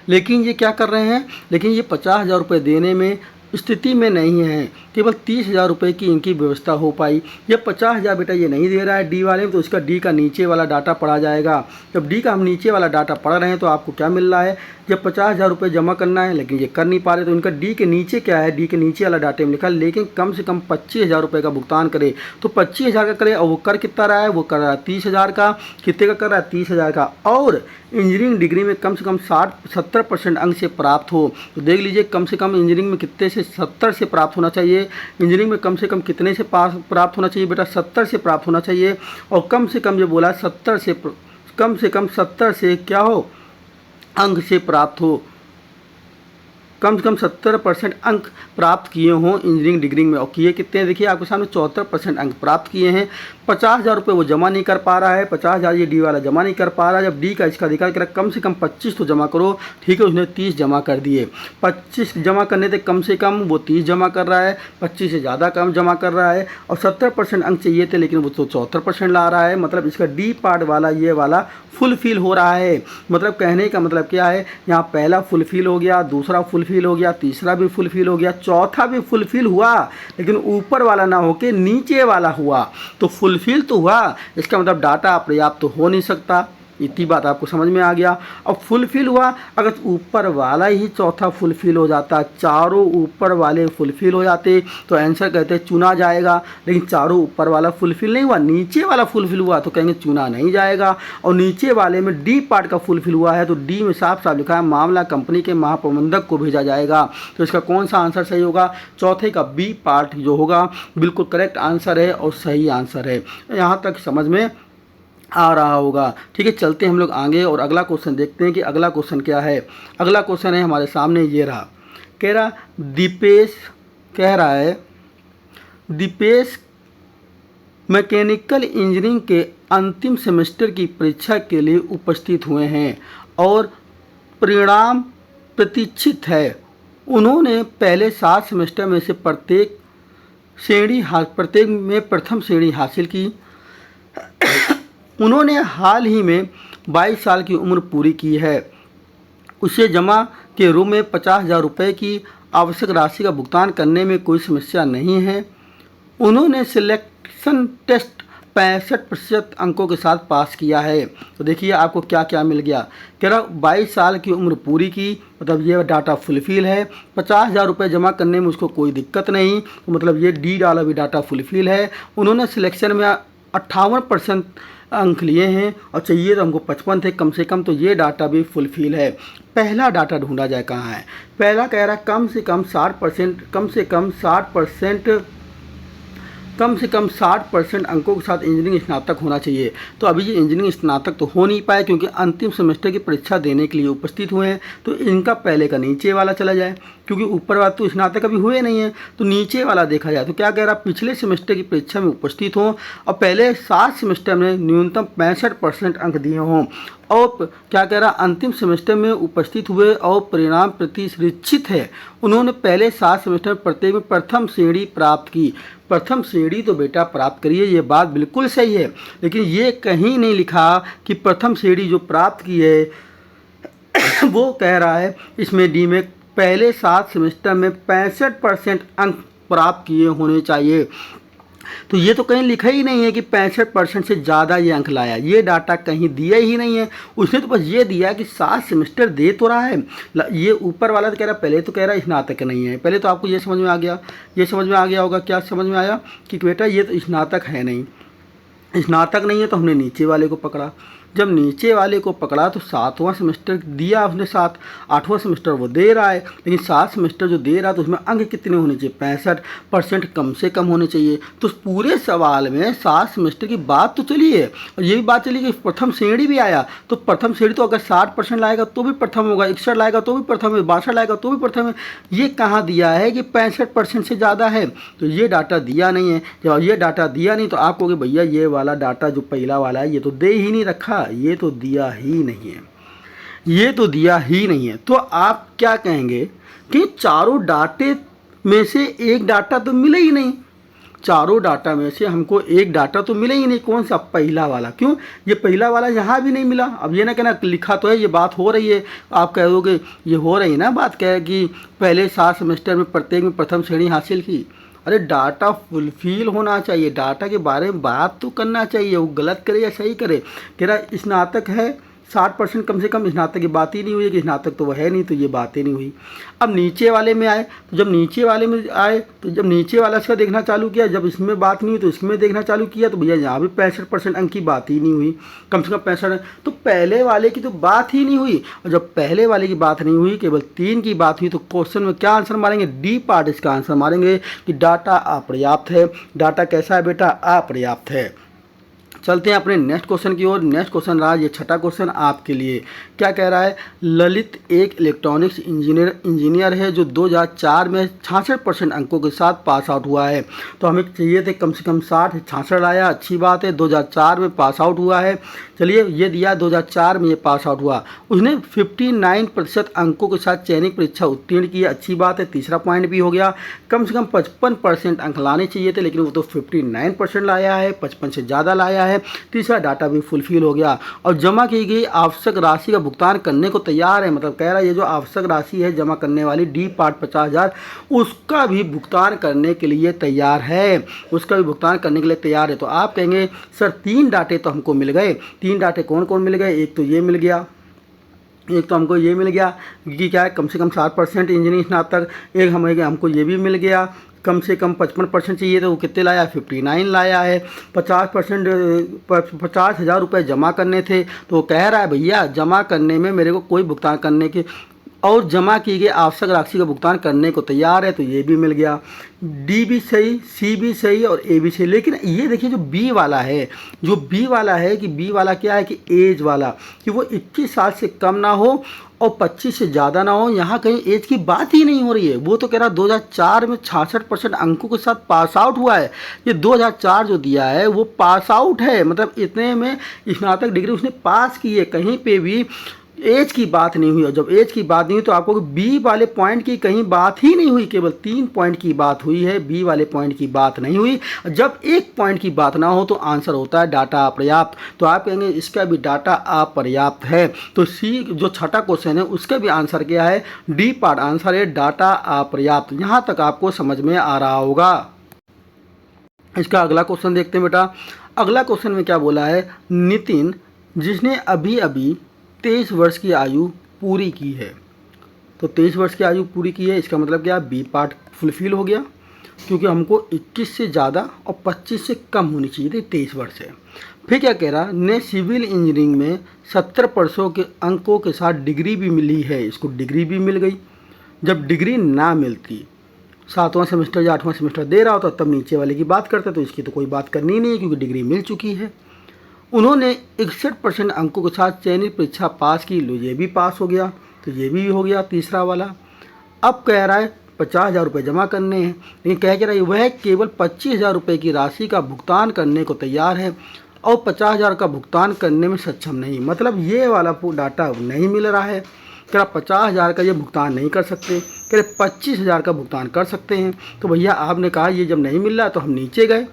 लेकिन ये क्या कर रहे हैं, लेकिन ये 50,000 रुपये देने में स्थिति में नहीं है, केवल 30,000 रुपये की इनकी व्यवस्था हो पाई। ये 50,000 बेटा ये नहीं दे रहा है डी वाले में, तो इसका डी का नीचे वाला डाटा पढ़ा जाएगा। जब डी का हम नीचे वाला डाटा पढ़ रहे हैं तो आपको क्या मिल रहा है, जब 50,000 रुपये जमा करना है, लेकिन ये कर नहीं पा रहे, तो इनका डी के नीचे क्या है, डी के नीचे वाला डाटे में लिखा, लेकिन कम से कम 25,000 रुपये का भुगतान करे। तो 25,000 का करे, और वो कर कितना रहा है, वो कर रहा है 30,000 का। कितने का कर रहा है, 30,000 का। और इंजीनियरिंग डिग्री में कम से कम 70% अंक से प्राप्त हो। तो देख लीजिए कम से कम इंजीनियरिंग में कितने से 70 से प्राप्त होना चाहिए। इंजीनियरिंग में कम से कम कितने से प्राप्त होना चाहिए बेटा, 70 से प्राप्त होना चाहिए। और कम से कम ये बोला 70 से, कम से कम 70 से क्या हो, अंक से प्राप्त हो, कम से कम 70% अंक प्राप्त किए हों इंजीनियरिंग डिग्री में। और किए कितने हैं, देखिए आपके सामने 74% अंक प्राप्त किए हैं। 50,000 रुपये वो जमा नहीं कर पा रहा है, 50,000 ये डी वाला जमा नहीं कर पा रहा है। जब डी का इसका अधिकार करा कम से कम 25 तो जमा करो, ठीक है, उसने 30 जमा कर दिए। 25 जमा करने से कम वो 30 जमा कर रहा है, 25 से ज़्यादा कम जमा कर रहा है। और 70% अंक चाहिए थे, लेकिन वो तो 74% ला रहा है। मतलब इसका डी पार्ट वाला ये वाला फुलफिल हो रहा है। मतलब कहने का मतलब क्या है, यहाँ पहला फुलफिल हो गया, दूसरा फुलफिल हो गया, तीसरा भी फुलफिल हो गया, चौथा भी फुलफिल हुआ, लेकिन ऊपर वाला ना होके नीचे वाला हुआ, तो फुलफिल तो हुआ। इसका मतलब डाटा पर्याप्त तो हो नहीं सकता। इतनी बात आपको समझ में आ गया। अब फुलफिल हुआ, अगर ऊपर वाला ही चौथा फुलफिल हो जाता, चारों ऊपर वाले फुलफिल हो जाते तो आंसर कहते हैं चुना जाएगा। लेकिन चारों ऊपर वाला फुलफिल नहीं हुआ, नीचे वाला फुलफिल हुआ तो कहेंगे चुना नहीं जाएगा। और नीचे वाले में डी पार्ट का फुलफिल हुआ है तो डी में साफ साफ लिखा है मामला कंपनी के महाप्रबंधक को भेजा जाएगा। तो इसका कौन सा आंसर सही होगा? चौथे का बी पार्ट जो होगा बिल्कुल करेक्ट आंसर है और सही आंसर है। यहाँ तक समझ में आ रहा होगा। ठीक है, चलते हैं हम लोग आगे और अगला क्वेश्चन देखते हैं कि अगला क्वेश्चन क्या है। अगला क्वेश्चन है हमारे सामने ये रहा, कह रहा दीपेश मैकेनिकल इंजीनियरिंग के अंतिम सेमेस्टर की परीक्षा के लिए उपस्थित हुए हैं और परिणाम प्रतीक्षित है। उन्होंने पहले 7 सेमेस्टर में से प्रत्येक में प्रथम श्रेणी हासिल की। उन्होंने हाल ही में 22 साल की उम्र पूरी की है। उसे जमा के रूप में 50,000 रुपये की आवश्यक राशि का भुगतान करने में कोई समस्या नहीं है। उन्होंने सिलेक्शन टेस्ट 65% अंकों के साथ पास किया है। तो देखिए आपको क्या क्या मिल गया। कह रहा 22 साल की उम्र पूरी की, मतलब ये डाटा फुलफिल है। 50,000 रुपये जमा करने में उसको कोई दिक्कत नहीं, तो मतलब ये डी वाला भी डाटा फुलफिल है। उन्होंने सिलेक्शन में 58% अंक लिए हैं और चाहिए तो हमको 55 थे कम से कम, तो ये डाटा भी फुलफिल है। पहला डाटा ढूंढा जाए कहाँ है। पहला कह रहा है कम से कम 60% अंकों के साथ इंजीनियरिंग स्नातक होना चाहिए। तो अभी ये इंजीनियरिंग स्नातक तो हो नहीं पाए क्योंकि अंतिम सेमेस्टर की परीक्षा देने के लिए उपस्थित हुए हैं। तो इनका पहले का नीचे वाला चला जाए, क्योंकि ऊपर वाला तो स्नातक अभी हुए नहीं है, तो नीचे वाला देखा जाए। तो क्या कह रहा, पिछले सेमेस्टर की परीक्षा में उपस्थित हों और पहले 7 सेमेस्टर में न्यूनतम 65% अंक दिए हों और क्या कह रहा, अंतिम सेमेस्टर में उपस्थित हुए और परिणाम प्रतिनिरीक्षित है। उन्होंने पहले 7 सेमेस्टर में प्रत्येक में प्रथम श्रेणी प्राप्त की। प्रथम श्रेणी तो बेटा प्राप्त करिए, ये बात बिल्कुल सही है, लेकिन ये कहीं नहीं लिखा कि प्रथम श्रेणी जो प्राप्त की है वो कह रहा है इसमें डी में पहले 7 सेमेस्टर में 65% अंक प्राप्त किए होने चाहिए। तो ये तो कहीं लिखा ही नहीं है कि 65% से ज़्यादा ये अंक लाया, ये डाटा कहीं दिया ही नहीं है। उसने तो बस ये दिया कि 7 सेमेस्टर दे तो रहा है। ये ऊपर वाला तो कह रहा, पहले तो कह रहा स्नातक नहीं है। पहले तो आपको ये समझ में आ गया, ये समझ में आ गया होगा। क्या समझ में आया कि बेटा ये तो स्नातक है नहीं, स्नातक नहीं है, तो हमने नीचे वाले को पकड़ा। जब नीचे वाले को पकड़ा तो 7वां सेमेस्टर दिया उसने 7, 8वां सेमेस्टर वो दे रहा है, लेकिन 7 सेमेस्टर जो दे रहा है तो उसमें अंक कितने होने चाहिए, 65% कम से कम होने चाहिए। तो पूरे सवाल में 7 सेमेस्टर की बात तो चली है और ये भी बात चली कि प्रथम श्रेणी भी आया। तो प्रथम श्रेणी तो अगर 60% लाएगा तो भी प्रथम होगा, 61 लाएगा तो भी प्रथम है, 62 लाएगा तो भी प्रथम है। ये कहाँ दिया है कि 65% से ज़्यादा है, तो ये डाटा दिया नहीं है। जब ये डाटा दिया नहीं तो आप कहोगे भैया ये वाला डाटा जो पहला वाला है ये तो दे ही नहीं रखा, ये तो दिया ही नहीं है, ये तो दिया ही नहीं है। तो आप क्या कहेंगे कि चारों डाटे में से एक डाटा तो मिले ही नहीं, चारों डाटा में से हमको एक डाटा तो मिले ही नहीं। कौन सा, पहला वाला। क्यों, ये पहला वाला यहाँ भी नहीं मिला। अब ये ना कहना लिखा तो है, ये बात हो रही है, आप कह दोगे ये हो रही ना बात, कह कि पहले 7 सेमेस्टर में प्रत्येक में प्रथम श्रेणी हासिल की। अरे डाटा फुलफिल होना चाहिए, डाटा के बारे में बात तो करना चाहिए, वो गलत करे या सही करे। कह रहा स्नातक है 60% कम से कम, स्नातक की बात ही नहीं हुई कि स्नातक तो वह है नहीं, तो ये बात ही नहीं हुई। अब नीचे वाले में आए, तो जब नीचे वाले में आए तो जब नीचे वाला इसका देखना चालू किया, जब इसमें बात नहीं हुई तो इसमें देखना चालू किया, तो भैया यहाँ भी 65% अंक की बात ही नहीं हुई, कम से कम 65। तो पहले वाले की तो बात ही नहीं हुई, और जब पहले वाले की बात नहीं हुई, केवल 3 की बात हुई, तो क्वेश्चन में क्या आंसर मारेंगे, डी पार्ट इसका आंसर मारेंगे कि डाटा अपर्याप्त है। डाटा कैसा है बेटा, अपर्याप्त है। चलते हैं अपने नेक्स्ट क्वेश्चन की ओर। नेक्स्ट क्वेश्चन रहा ये छठा क्वेश्चन आपके लिए। क्या कह रहा है, ललित एक इलेक्ट्रॉनिक्स इंजीनियर है जो 2004 में 66% अंकों के साथ पास आउट हुआ है। तो हमें चाहिए थे कम से कम 60, 66 आया, अच्छी बात है। 2004 में पास आउट हुआ है, चलिए ये दिया 2004 में ये पास आउट हुआ। उसने 59% अंकों के साथ चयनिक परीक्षा उत्तीर्ण की, अच्छी बात है, तीसरा पॉइंट भी हो गया। कम से कम 55% अंक लाने चाहिए थे, लेकिन वो तो 59% लाया है, 55 से ज़्यादा लाया है। है, तीसरा डाटा भी फुलफिल हो गया और जमा की गई आवश्यक राशि का भुगतान करने को तैयार है। मतलब कह रहा है ये जो आवश्यक राशि है जमा करने वाली डी पार्ट 50,000 उसका भी भुगतान करने के लिए तैयार है, उसका भी भुगतान करने के लिए तैयार है। तो आप कहेंगे सर 3 डाटे तो हमको मिल गए, 3 डाटे कौन कौन मिल गए, एक तो ये मिल गया, एक तो हमको ये मिल गया कि क्या है कम से कम 60% इंजीनियरिंग स्नातक, एक हमको ये भी मिल गया कम से कम 55% चाहिए तो वो कितने लाया, 59 लाया है। 50% 50,000 रुपये जमा करने थे तो वो कह रहा है भैया जमा करने में मेरे को कोई भुगतान करने की और जमा की गई आवश्यक राशि का भुगतान करने को तैयार है, तो ये भी मिल गया। डी भी सही, सी भी सही और ए भी सही। लेकिन ये देखिए जो बी वाला है, जो बी वाला है कि बी वाला क्या है कि एज वाला, कि वो 21 साल से कम ना हो और 25 से ज़्यादा ना हो, यहाँ कहीं एज की बात ही नहीं हो रही है। वो तो कह रहा 2004 में 66% अंकों के साथ पास आउट हुआ है। ये 2004 जो दिया है वो पास आउट है, मतलब इतने में स्नातक डिग्री उसने पास की है, कहीं पे भी एज की बात नहीं हुई। और जब एज की बात नहीं हुई तो आपको बी वाले पॉइंट की कहीं बात ही नहीं हुई, केवल 3 पॉइंट की बात हुई है, बी वाले पॉइंट की बात नहीं हुई। जब एक पॉइंट की बात ना हो तो आंसर होता है डाटा अपर्याप्त। तो आप कहेंगे इसका भी डाटा अपर्याप्त है। तो सी जो छठा क्वेश्चन है उसका भी आंसर क्या है, डी पार्ट आंसर है डाटा अपर्याप्त। यहाँ तक आपको समझ में आ रहा होगा। इसका अगला क्वेश्चन देखते हैं बेटा। अगला क्वेश्चन में क्या बोला है, नितिन जिसने अभी अभी 23 वर्ष की आयु पूरी की है, तो 23 वर्ष की आयु पूरी की है, इसका मतलब क्या, बी पार्ट फुलफिल हो गया क्योंकि हमको 21 से ज़्यादा और 25 से कम होनी चाहिए थी, 23 वर्ष है। फिर क्या कह रहा, ने सिविल इंजीनियरिंग में 70% के अंकों के साथ डिग्री भी मिली है, इसको डिग्री भी मिल गई। जब डिग्री ना मिलती, 7वां सेमेस्टर या 8वां सेमेस्टर दे रहा होता तब नीचे वाले की बात करते, तो इसकी तो कोई बात करनी नहीं है क्योंकि डिग्री मिल चुकी है। उन्होंने 61% अंकों के साथ चयनित परीक्षा पास की, लो ये भी पास हो गया, तो ये भी हो गया तीसरा वाला। अब कह रहा है 50,000 रुपये जमा करने हैं, लेकिन कह रहा है वह केवल 25,000 रुपये की राशि का भुगतान करने को तैयार है और 50,000 का भुगतान करने में सक्षम नहीं। मतलब ये वाला डाटा नहीं मिल रहा है। कह रहा 50,000 का ये भुगतान नहीं कर सकते, कह रहे 25,000 का भुगतान कर सकते हैं। तो भैया आपने कहा ये जब नहीं मिल रहा तो हम नीचे गए,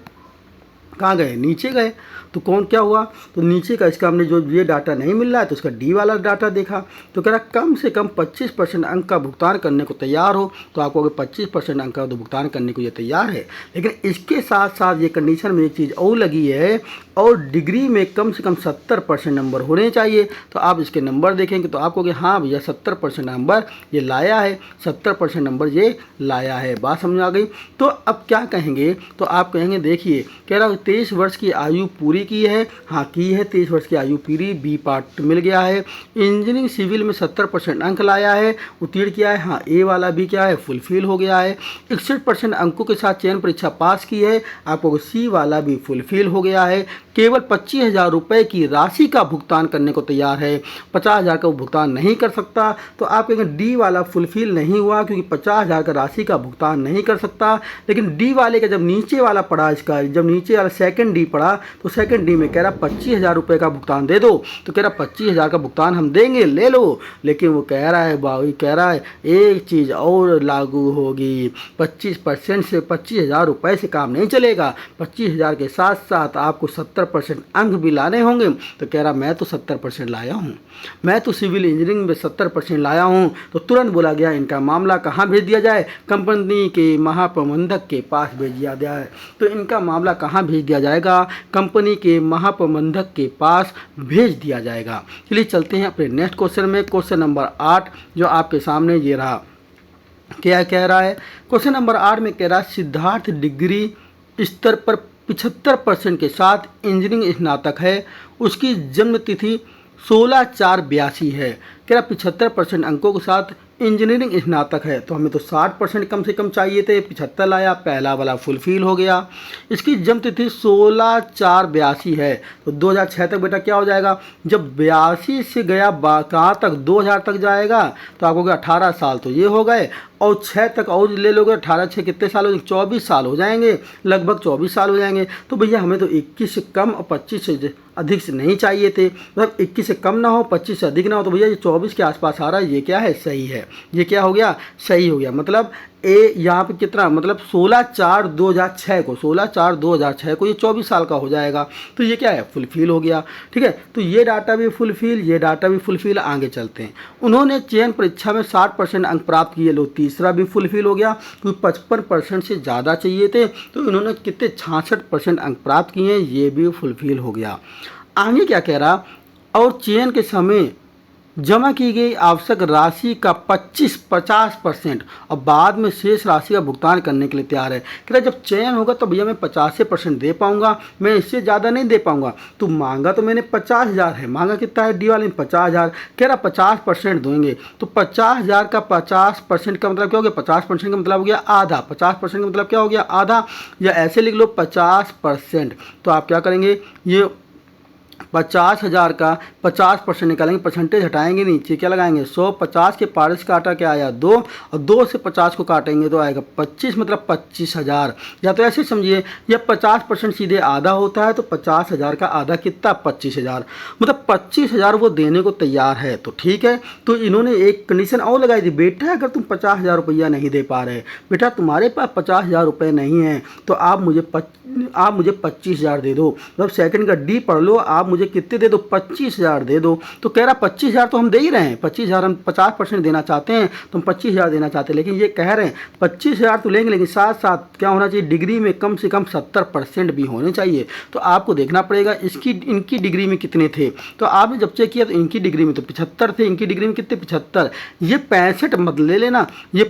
कहाँ गए, नीचे गए। तो कौन क्या हुआ, तो नीचे का इसका हमने जो ये डाटा नहीं मिल रहा है तो उसका डी वाला डाटा देखा, तो कह रहा कम से कम 25% अंक का भुगतान करने को तैयार हो। तो आपको अगर 25% अंक का तो भुगतान करने को ये तैयार है, लेकिन इसके साथ साथ ये कंडीशन में एक चीज़ और लगी है, और डिग्री में कम से कम 70% नंबर होने चाहिए। तो आप इसके नंबर देखेंगे तो आपको कि हाँ भैया 70% नंबर ये लाया है, 70% नंबर ये लाया है। बात समझ आ गई। तो अब क्या कहेंगे, तो आप कहेंगे देखिए कह रहा 23 वर्ष की आयु पूरी की है, हाँ की है, 23 वर्ष की आयु पूरी, बी पार्ट मिल गया है। इंजीनियरिंग सिविल में 70% अंक लाया है, उत्तीर्ण किया है, हाँ ए वाला भी क्या है, फुलफिल हो गया है। 61% अंकों के साथ चयन परीक्षा पास की है, आपको सी वाला भी फुलफिल हो गया है। केवल 25,000 रुपये की राशि का भुगतान करने को तैयार है, 50,000 का वो भुगतान नहीं कर सकता। तो आप कहेंगे डी वाला फुलफिल नहीं हुआ क्योंकि 50,000 का राशि का भुगतान नहीं कर सकता। लेकिन डी वाले का जब नीचे वाला पड़ा, इसका जब नीचे वाला सेकंड डी पड़ा तो सेकंड डी में कह रहा 25,000 रुपये का भुगतान दे दो, तो कह रहा 25,000 का भुगतान हम देंगे, ले लो। लेकिन वो कह रहा है भाई, कह रहा है एक चीज़ और लागू होगी, 25% से 25,000 रुपये से काम नहीं चलेगा, 25,000 के साथ साथ आपको 70% अंक भी लाने होंगे। तो कह रहा मैं तो 70% लाया हूँ, मैं तो सिविल इंजीनियरिंग में 70% लाया हूँ। तो तुरंत बोला गया इनका मामला कहाँ भेज दिया जाए, कंपनी के महाप्रबंधक के पास भेज दिया जाए। तो इनका मामला कहाँ भेज दिया जाएगा, कंपनी के महाप्रबंधक के पास भेज दिया जाएगा। चलिए चलते हैं अपने नेक्स्ट क्वेश्चन में। क्वेश्चन नंबर 8 जो आपके सामने ये रहा, क्या कह रहा है, क्वेश्चन नंबर 8 में कह रहा है सिद्धार्थ डिग्री स्तर पर 75% के साथ इंजीनियरिंग स्नातक है, उसकी जन्म तिथि 16/4/82 है। कह रहा 75% अंकों के साथ इंजीनियरिंग स्नातक है, तो हमें तो 60% कम से कम चाहिए थे, 75 लाया, पहला वाला फुलफिल हो गया। इसकी जन्म तिथि 16/4/82 है, तो 2006 तक बेटा क्या हो जाएगा, जब 82 से गया कहाँ तक, 2000 तक जाएगा, तो आपको 18 साल तो ये हो गए, और 6 तक और ले लोगे, 18 6 कितने साल हो जाएंगे, 24 साल हो जाएंगे, लगभग 24 साल हो जाएंगे। तो भैया हमें तो 21 से कम और 25 से अधिक से नहीं चाहिए थे, मतलब 21 से कम ना हो, 25 से अधिक ना हो। तो भैया ये 24 के आसपास आ रहा है, ये क्या है, सही है, ये क्या हो गया, सही हो गया। मतलब यहाँ पे कितना मतलब 16/4/2006 को 16/4/2006 को ये 24 साल का हो जाएगा। तो ये क्या है, फुलफिल हो गया। ठीक है, तो ये डाटा भी फुलफिल, ये डाटा भी फुलफिल। आगे चलते हैं। उन्होंने चयन परीक्षा में 60% अंक प्राप्त किए, लो तीसरा भी फुलफिल हो गया, क्योंकि 55% से ज़्यादा चाहिए थे, तो इन्होंने कितने 66% अंक प्राप्त किए, ये भी फुलफिल हो गया। आगे क्या कह रहा, और चयन के समय जमा की गई आवश्यक राशि का 50% और बाद में शेष राशि का भुगतान करने के लिए तैयार है। कह रहा जब चयन होगा तो भैया मैं 50% दे पाऊंगा, मैं इससे ज़्यादा नहीं दे पाऊंगा। तो मांगा तो मैंने 50,000 है, मांगा कितना है डी वाले में 50,000, कह रहा 50% देंगे। तो 50,000 का 50% का मतलब क्या हो गया, 50% का मतलब हो गया आधा, 50% का मतलब क्या हो गया आधा, या ऐसे लिख लो 50%। तो आप क्या करेंगे, ये 50,000 का 50% निकालेंगे, परसेंटेज हटाएंगे, नीचे क्या लगाएंगे 100, 50 के पारिश काटा क्या आया 2, और 2 से 50 को काटेंगे तो आएगा 25, मतलब 25,000। या तो ऐसे समझिए, यह 50% सीधे आधा होता है, तो 50,000 का आधा कितना 25,000, मतलब 25,000 वो देने को तैयार है। तो ठीक है, तो इन्होंने एक कंडीशन और लगाई थी, बेटा अगर तुम 50,000 रुपया नहीं दे पा रहे, बेटा तुम्हारे पास 50,000 रुपये नहीं है, तो आप मुझे 25,000 दे दो। मतलब सेकंड का डी पढ़ लो, आप मुझे कितने दे दो, 25,000 दे दो। तो कह रहा 25,000 तो हम दे ही रहे हैं, 25,000 हम 50% देना चाहते हैं, तो हम 25,000 देना चाहते हैं, लेकिन ये कह रहे हैं 25,000 तो लेंगे, लेकिन साथ साथ क्या होना चाहिए, डिग्री में कम से कम 70% भी होने चाहिए। तो आपको देखना पड़ेगा इनकी डिग्री में कितने थे। तो आपने जब चेक किया तो इनकी डिग्री में तो 75 थे, इनकी डिग्री में कितने 75, ये 65 मत ले लेना, ये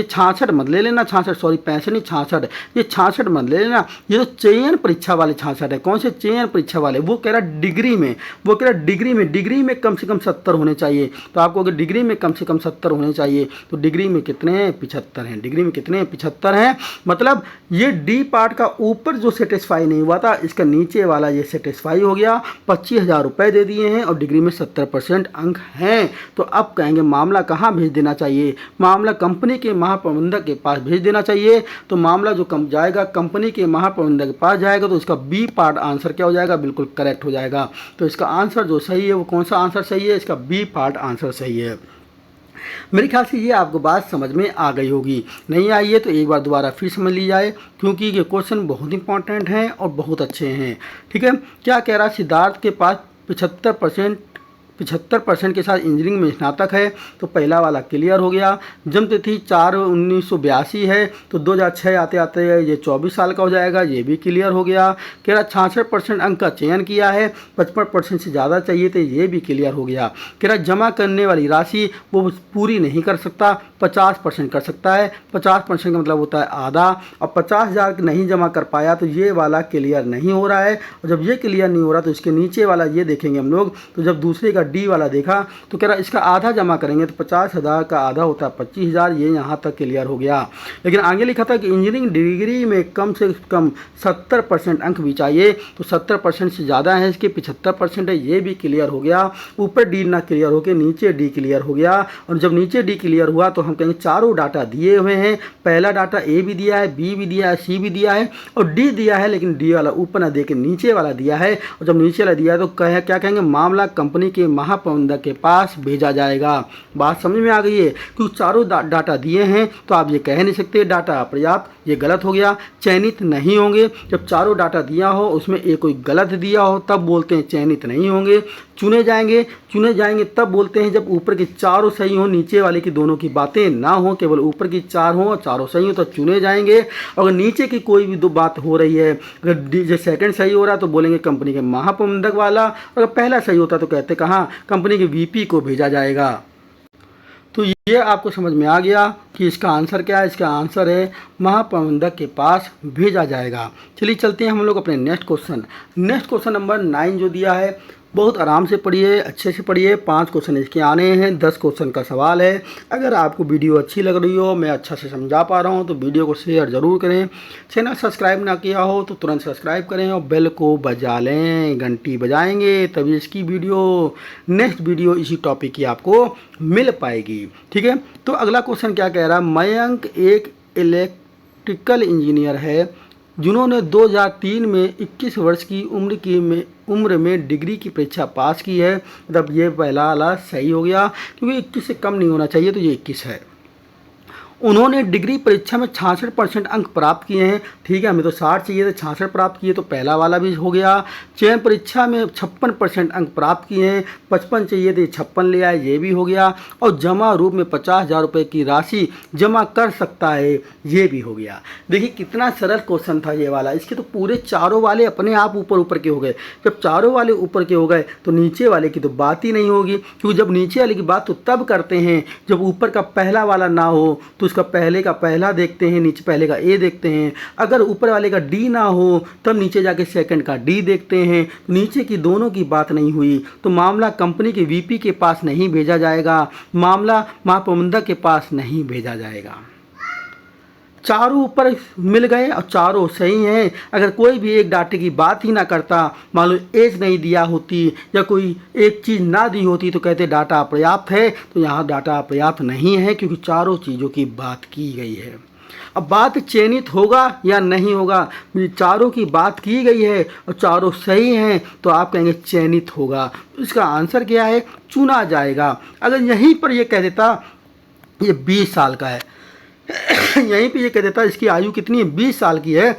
66 मत ले लेना, 66 सॉरी 65 नहीं 66, ये 66 मत ले लेना, ये तो चयन परीक्षा वाले 66 है। कौन से चयन परीक्षा वाले, वो कह रहा डिग्री में, वो कह रहा डिग्री में कम से कम 70 होने चाहिए। तो आपको अगर डिग्री में कम से कम 70 होने चाहिए, तो डिग्री में कितने हैं 75 हैं, डिग्री में कितने 75 हैं। मतलब ये डी पार्ट का ऊपर जो सेटिस्फाई नहीं हुआ था, इसका नीचे वाला ये सेटिस्फाई हो गया, 25,000 रुपये दे दिए हैं और डिग्री में 70% अंक हैं। तो अब कहेंगे मामला कहाँ भेज देना चाहिए, मामला कंपनी के महाप्रबंधक के पास भेज देना चाहिए। तो मामला जो कम जाएगा कंपनी के महाप्रबंधक के पास जाएगा, तो इसका बी पार्ट आंसर क्या हो जाएगा, बिल्कुल करेक्ट हो जाएगा। तो इसका आंसर जो सही है वो कौन सा आंसर सही है, इसका बी पार्ट आंसर सही है। मेरे ख्याल से ये आपको बात समझ में आ गई होगी, नहीं आई है तो एक बार दोबारा फिर समझ ली जाए, क्योंकि ये क्वेश्चन बहुत इंपॉर्टेंट हैं और बहुत अच्छे हैं। ठीक है, क्या कह रहा है, सिद्धार्थ के पास 75% के साथ इंजीनियरिंग में स्नातक है, तो पहला वाला क्लियर हो गया। जन्म तिथि 4/1982 है, तो 2006 आते आते ये 24 साल का हो जाएगा, ये भी क्लियर हो गया। कह रहा 66% अंक का चयन किया है, 55% से ज़्यादा चाहिए थे, ये भी क्लियर हो गया। कह रहा जमा करने वाली राशि वो पूरी नहीं कर सकता, 50% कर सकता है, 50% का मतलब होता है आधा, और 50,000 नहीं जमा कर पाया, तो ये वाला क्लियर नहीं हो रहा है। और जब ये क्लियर नहीं हो रहा तो इसके नीचे वाला ये देखेंगे हम लोग, तो जब दूसरे का डी वाला देखा तो कह रहा इसका आधा जमा करेंगे, तो 50,000 का आधा होता है 25,000, ये यहाँ तक क्लियर हो गया। लेकिन आगे लिखा था कि इंजीनियरिंग डिग्री में कम से कम 70% अंक भी चाहिए, तो 70% से ज़्यादा है, इसके 75% है, ये भी क्लियर हो गया। ऊपर डी ना क्लियर हो के नीचे डी क्लियर हो गया। और जब नीचे डी क्लियर हुआ तो हम कहेंगे चारों डाटा दिए हुए हैं, पहला डाटा ए भी दिया है, बी भी दिया है, सी भी दिया है और डी दिया है, लेकिन डी वाला ऊपर ना दे के नीचे वाला दिया है। और जब नीचे वाला दिया है तो क्या कहेंगे, मामला कंपनी के महाप्रबंधक के पास भेजा जाएगा। बात समझ में आ गई है, क्योंकि चारों डाटा दिए हैं, तो आप ये कह नहीं सकते डाटा अपर्याप्त, ये गलत हो गया। चयनित नहीं होंगे, जब चारों डाटा दिया हो उसमें एक कोई गलत दिया हो तब बोलते हैं चयनित नहीं होंगे। चुने जाएंगे तब बोलते हैं जब ऊपर की चारों सही हो, नीचे वाले की दोनों की बातें ना हो, केवल ऊपर की 4 हो और चारों सही हो तो चुने जाएंगे। अगर नीचे की कोई भी 2 बात हो रही है, अगर सेकंड सही हो रहा है तो बोलेंगे कंपनी के महाप्रबंधक वाला, अगर पहला सही होता तो कहते कहाँ, कंपनी के वीपी को भेजा जाएगा। तो ये आपको समझ में आ गया कि इसका आंसर क्या है, इसका आंसर है महाप्रबंधक के पास भेजा जाएगा। चलिए चलते हैं हम लोग अपने नेक्स्ट क्वेश्चन नंबर 9 जो दिया है, बहुत आराम से पढ़िए, अच्छे से पढ़िए। 5 क्वेश्चन इसके आने हैं, 10 क्वेश्चन का सवाल है। अगर आपको वीडियो अच्छी लग रही हो, मैं अच्छा से समझा पा रहा हूँ, तो वीडियो को शेयर ज़रूर करें। चैनल सब्सक्राइब ना किया हो तो तुरंत सब्सक्राइब करें और बेल को बजा लें, घंटी बजाएंगे तभी इसकी नेक्स्ट वीडियो इसी टॉपिक की आपको मिल पाएगी। ठीक है, तो अगला क्वेश्चन क्या कह रहा है, मयंक एक इलेक्ट्रिकल इंजीनियर है जिन्होंने 2003 में 21 वर्ष की उम्र में डिग्री की परीक्षा पास की है। मतलब ये पहला वाला सही हो गया, क्योंकि 21 से कम नहीं होना चाहिए, तो ये 21 है। उन्होंने डिग्री परीक्षा में 66% अंक प्राप्त किए हैं। ठीक है, हमें तो 60 चाहिए थे, 66 प्राप्त किए तो पहला वाला भी हो गया। चयन परीक्षा में 56% अंक प्राप्त किए हैं, 55 चाहिए थे, 56 ले आए, ये भी हो गया। और जमा रूप में 50,000 रुपये की राशि जमा कर सकता है, ये भी हो गया। देखिए कितना सरल क्वेश्चन था ये वाला। इसके तो पूरे चारों वाले अपने आप ऊपर ऊपर के हो गए। जब चारों वाले ऊपर के हो गए तो नीचे वाले की तो बात ही नहीं होगी, क्योंकि जब नीचे वाले की बात तो तब करते हैं जब ऊपर का पहला वाला ना हो, तो उसका पहले का पहला देखते हैं, नीचे पहले का ए देखते हैं। अगर ऊपर वाले का डी ना हो तब नीचे जाके सेकंड का डी देखते हैं। नीचे की दोनों की बात नहीं हुई तो मामला कंपनी के वीपी के पास नहीं भेजा जाएगा, मामला महाप्रबंधक के पास नहीं भेजा जाएगा। चारों ऊपर मिल गए और चारों सही हैं। अगर कोई भी एक डाटे की बात ही ना करता, मान लो एज नहीं दिया होती या कोई एक चीज़ ना दी होती तो कहते डाटा अपर्याप्त है, तो यहाँ डाटा अपर्याप्त नहीं है क्योंकि चारों चीज़ों की बात की गई है। अब बात चयनित होगा या नहीं होगा, चारों की बात की गई है और चारों सही हैं तो आप कहेंगे चयनित होगा। तो इसका आंसर क्या है, चुना जाएगा। अगर यहीं पर ये कह देता ये 20 साल का है यहीं पे ये कह देता इसकी आयु कितनी है, 20 साल की है,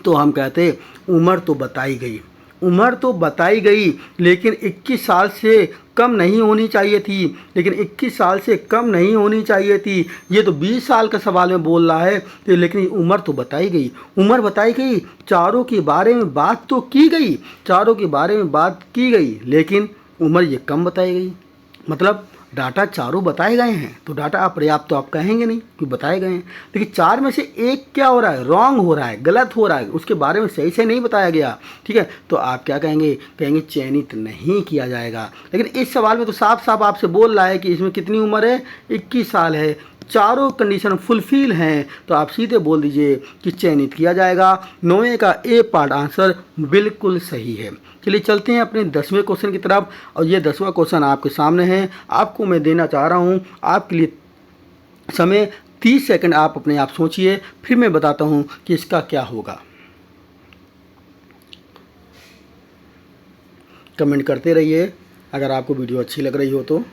तो हम कहते उम्र तो बताई गई, उम्र तो बताई गई लेकिन 21 साल से कम नहीं होनी चाहिए थी, लेकिन 21 साल से कम नहीं होनी चाहिए थी। ये तो 20 साल का सवाल में बोल रहा है तो, लेकिन उम्र तो बताई गई, उम्र बताई गई, चारों के बारे में बात तो की गई, चारों के बारे में बात की गई, लेकिन उम्र ये कम बताई गई। मतलब डाटा चारों बताए गए हैं तो डाटा अपर्याप्त तो आप कहेंगे नहीं कि बताए गए हैं। लेकिन चार में से एक क्या हो रहा है, रॉन्ग हो रहा है, गलत हो रहा है, उसके बारे में सही से नहीं बताया गया। ठीक है, तो आप क्या कहेंगे, कहेंगे चयनित नहीं किया जाएगा। लेकिन इस सवाल में तो साफ साफ आपसे बोल रहा है कि इसमें कितनी उम्र है, 21 साल है, चारों कंडीशन फुलफिल हैं, तो आप सीधे बोल दीजिए कि चयनित किया जाएगा। 9 का ए पार्ट आंसर बिल्कुल सही है। चलिए चलते हैं अपने 10वें क्वेश्चन की तरफ, और ये 10वां क्वेश्चन आपके सामने है। आपको मैं देना चाह रहा हूँ आपके लिए समय 30 सेकंड, आप अपने आप सोचिए, फिर मैं बताता हूँ कि इसका क्या होगा। कमेंट करते रहिए अगर आपको वीडियो अच्छी लग रही हो तो।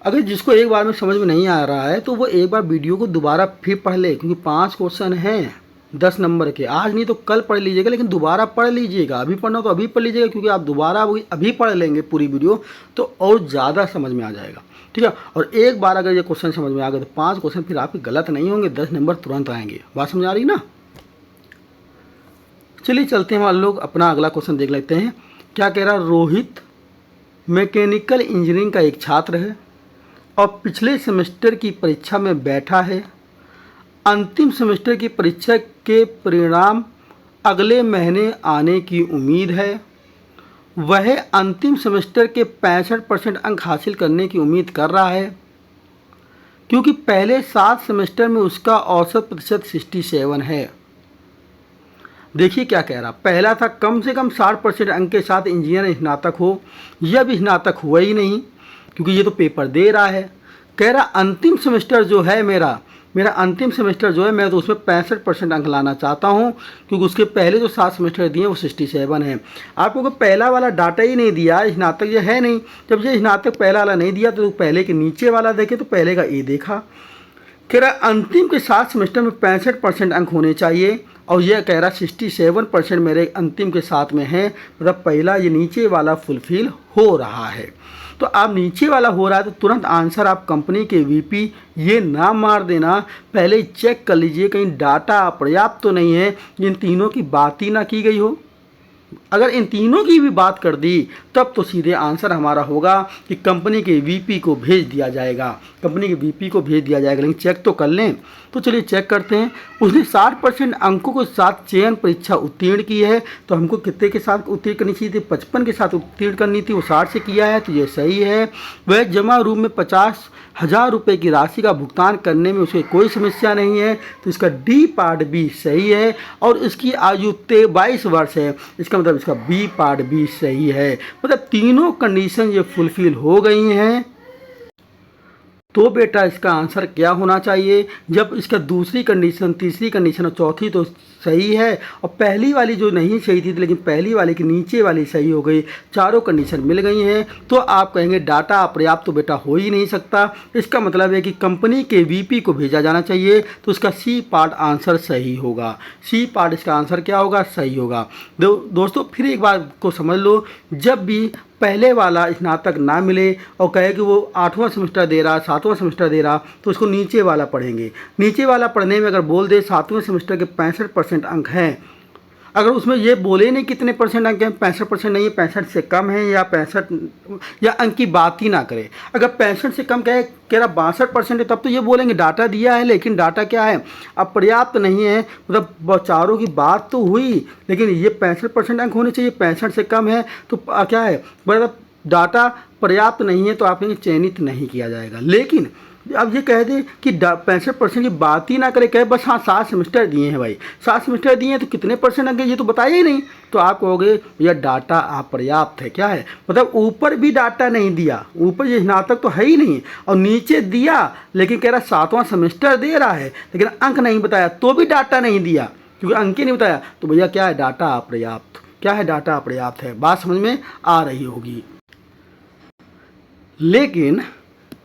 अगर जिसको एक बार में समझ में नहीं आ रहा है तो वो एक बार वीडियो को दोबारा फिर पढ़ ले, क्योंकि 5 क्वेश्चन हैं 10 नंबर के। आज नहीं तो कल पढ़ लीजिएगा, लेकिन दोबारा पढ़ लीजिएगा। अभी पढ़ना तो अभी पढ़ लीजिएगा, क्योंकि आप दोबारा अभी पढ़ लेंगे पूरी वीडियो तो और ज़्यादा समझ में आ जाएगा। ठीक है, और एक बार अगर ये क्वेश्चन समझ में आ गए तो 5 क्वेश्चन फिर आपके गलत नहीं होंगे, 10 नंबर तुरंत आएंगे। बात समझ आ रही ना। चलिए चलते हैं, हम लोग अपना अगला क्वेश्चन देख लेते हैं। क्या कह रहा, रोहित मैकेनिकल इंजीनियरिंग का एक छात्र है और पिछले सेमेस्टर की परीक्षा में बैठा है। अंतिम सेमेस्टर की परीक्षा के परिणाम अगले महीने आने की उम्मीद है। वह अंतिम सेमेस्टर के 65% अंक हासिल करने की उम्मीद कर रहा है, क्योंकि पहले 7 सेमेस्टर में उसका औसत प्रतिशत 67 है। देखिए क्या कह रहा, पहला था कम से कम 60% अंक के साथ इंजीनियर स्नातक हो, यह भी स्नातक हुआ ही नहीं, क्योंकि ये तो पेपर दे रहा है। कह रहा अंतिम सेमेस्टर जो है मेरा अंतिम सेमेस्टर जो है, मैं तो उसमें 65% अंक लाना चाहता हूँ, क्योंकि उसके पहले जो 7 सेमेस्टर दिए वो 67 है। आपको को पहला वाला डाटा ही नहीं दिया, स्नातक ये है नहीं। जब ये स्नातक पहला वाला नहीं दिया तो पहले के नीचे वाला देखे तो पहले का ए देखा। कह रहा अंतिम के 7 सेमेस्टर में 65% अंक होने चाहिए, और यह कह रहा 67% मेरे अंतिम के साथ में है। मतलब पहला ये नीचे वाला फुलफिल हो रहा है। तो आप नीचे वाला हो रहा है तो तुरंत आंसर आप कंपनी के वीपी ये ना मार देना, पहले चेक कर लीजिए कहीं डाटा पर्याप्त तो नहीं है, इन तीनों की बात ही ना की गई हो। अगर इन तीनों की भी बात कर दी तब तो सीधे आंसर हमारा होगा कि कंपनी के वीपी को भेज दिया जाएगा, कंपनी के वीपी को भेज दिया जाएगा। लेकिन चेक तो कर लें। तो चलिए चेक करते हैं। उसने 60% अंकों के साथ चयन परीक्षा उत्तीर्ण की है, तो हमको कितने के साथ उत्तीर्ण करनी चाहिए थी, 55 के साथ उत्तीर्ण करनी थी, वो 60 से किया है तो ये सही है। वह जमा रूप में 50,000 रुपये की राशि का भुगतान करने में उसे कोई समस्या नहीं है, तो इसका डी पार्ट बी सही है। और इसकी आयु 22 वर्ष है, इसका मतलब इसका बी पार्ट भी सही है। मतलब तीनों कंडीशन ये फुलफिल हो गई हैं। तो बेटा इसका आंसर क्या होना चाहिए? जब इसका दूसरी कंडीशन, तीसरी कंडीशन और चौथी तो सही है और पहली वाली जो नहीं सही थी लेकिन पहली वाली की नीचे वाली सही हो गई, चारों कंडीशन मिल गई हैं, तो आप कहेंगे डाटा अपर्याप्त तो बेटा हो ही नहीं सकता। इसका मतलब है कि कंपनी के वीपी को भेजा जाना चाहिए, तो उसका सी पार्ट आंसर सही होगा। सी पार्ट इसका आंसर क्या होगा? सही होगा। दोस्तों फिर एक बार को समझ लो, जब भी पहले वाला स्नातक ना मिले और कहे कि वो 8वां सेमेस्टर दे रहा, 7वां सेमेस्टर दे रहा, तो उसको नीचे वाला पढ़ेंगे। नीचे वाला पढ़ने में अगर बोल दे 7वें सेमेस्टर के 65% अंक हैं, अगर उसमें ये बोले नहीं कितने परसेंट अंक हैं, 65% नहीं है, 65 से कम है या 65 या अंक की बात ही ना करे। अगर 65 से कम कह रहा 62% है, तब तो ये बोलेंगे डाटा दिया है लेकिन डाटा क्या है? अपर्याप्त नहीं है। मतलब चारों की बात तो हुई लेकिन ये 65% अंक होने चाहिए, 65 से कम है तो क्या है? मतलब डाटा पर्याप्त नहीं है, तो आप कहेंगे चयनित नहीं किया जाएगा। लेकिन अब ये कह दे कि 65% की बात ही ना करे, कहे बस हाँ 7 सेमेस्टर दिए हैं भाई, 7 सेमेस्टर दिए हैं तो कितने परसेंट अंक ये तो बताया ही नहीं, तो आप कहोगे भैया डाटा अपर्याप्त है। क्या है? मतलब ऊपर भी डाटा नहीं दिया, ऊपर ये स्नातक तो है ही नहीं, और नीचे दिया लेकिन कह रहा 7वां सेमेस्टर दे रहा है लेकिन अंक नहीं बताया, तो भी डाटा नहीं दिया क्योंकि अंक ही नहीं बताया, तो भैया क्या है? डाटा अपर्याप्त। क्या है? डाटा अपर्याप्त है। बात समझ में आ रही होगी।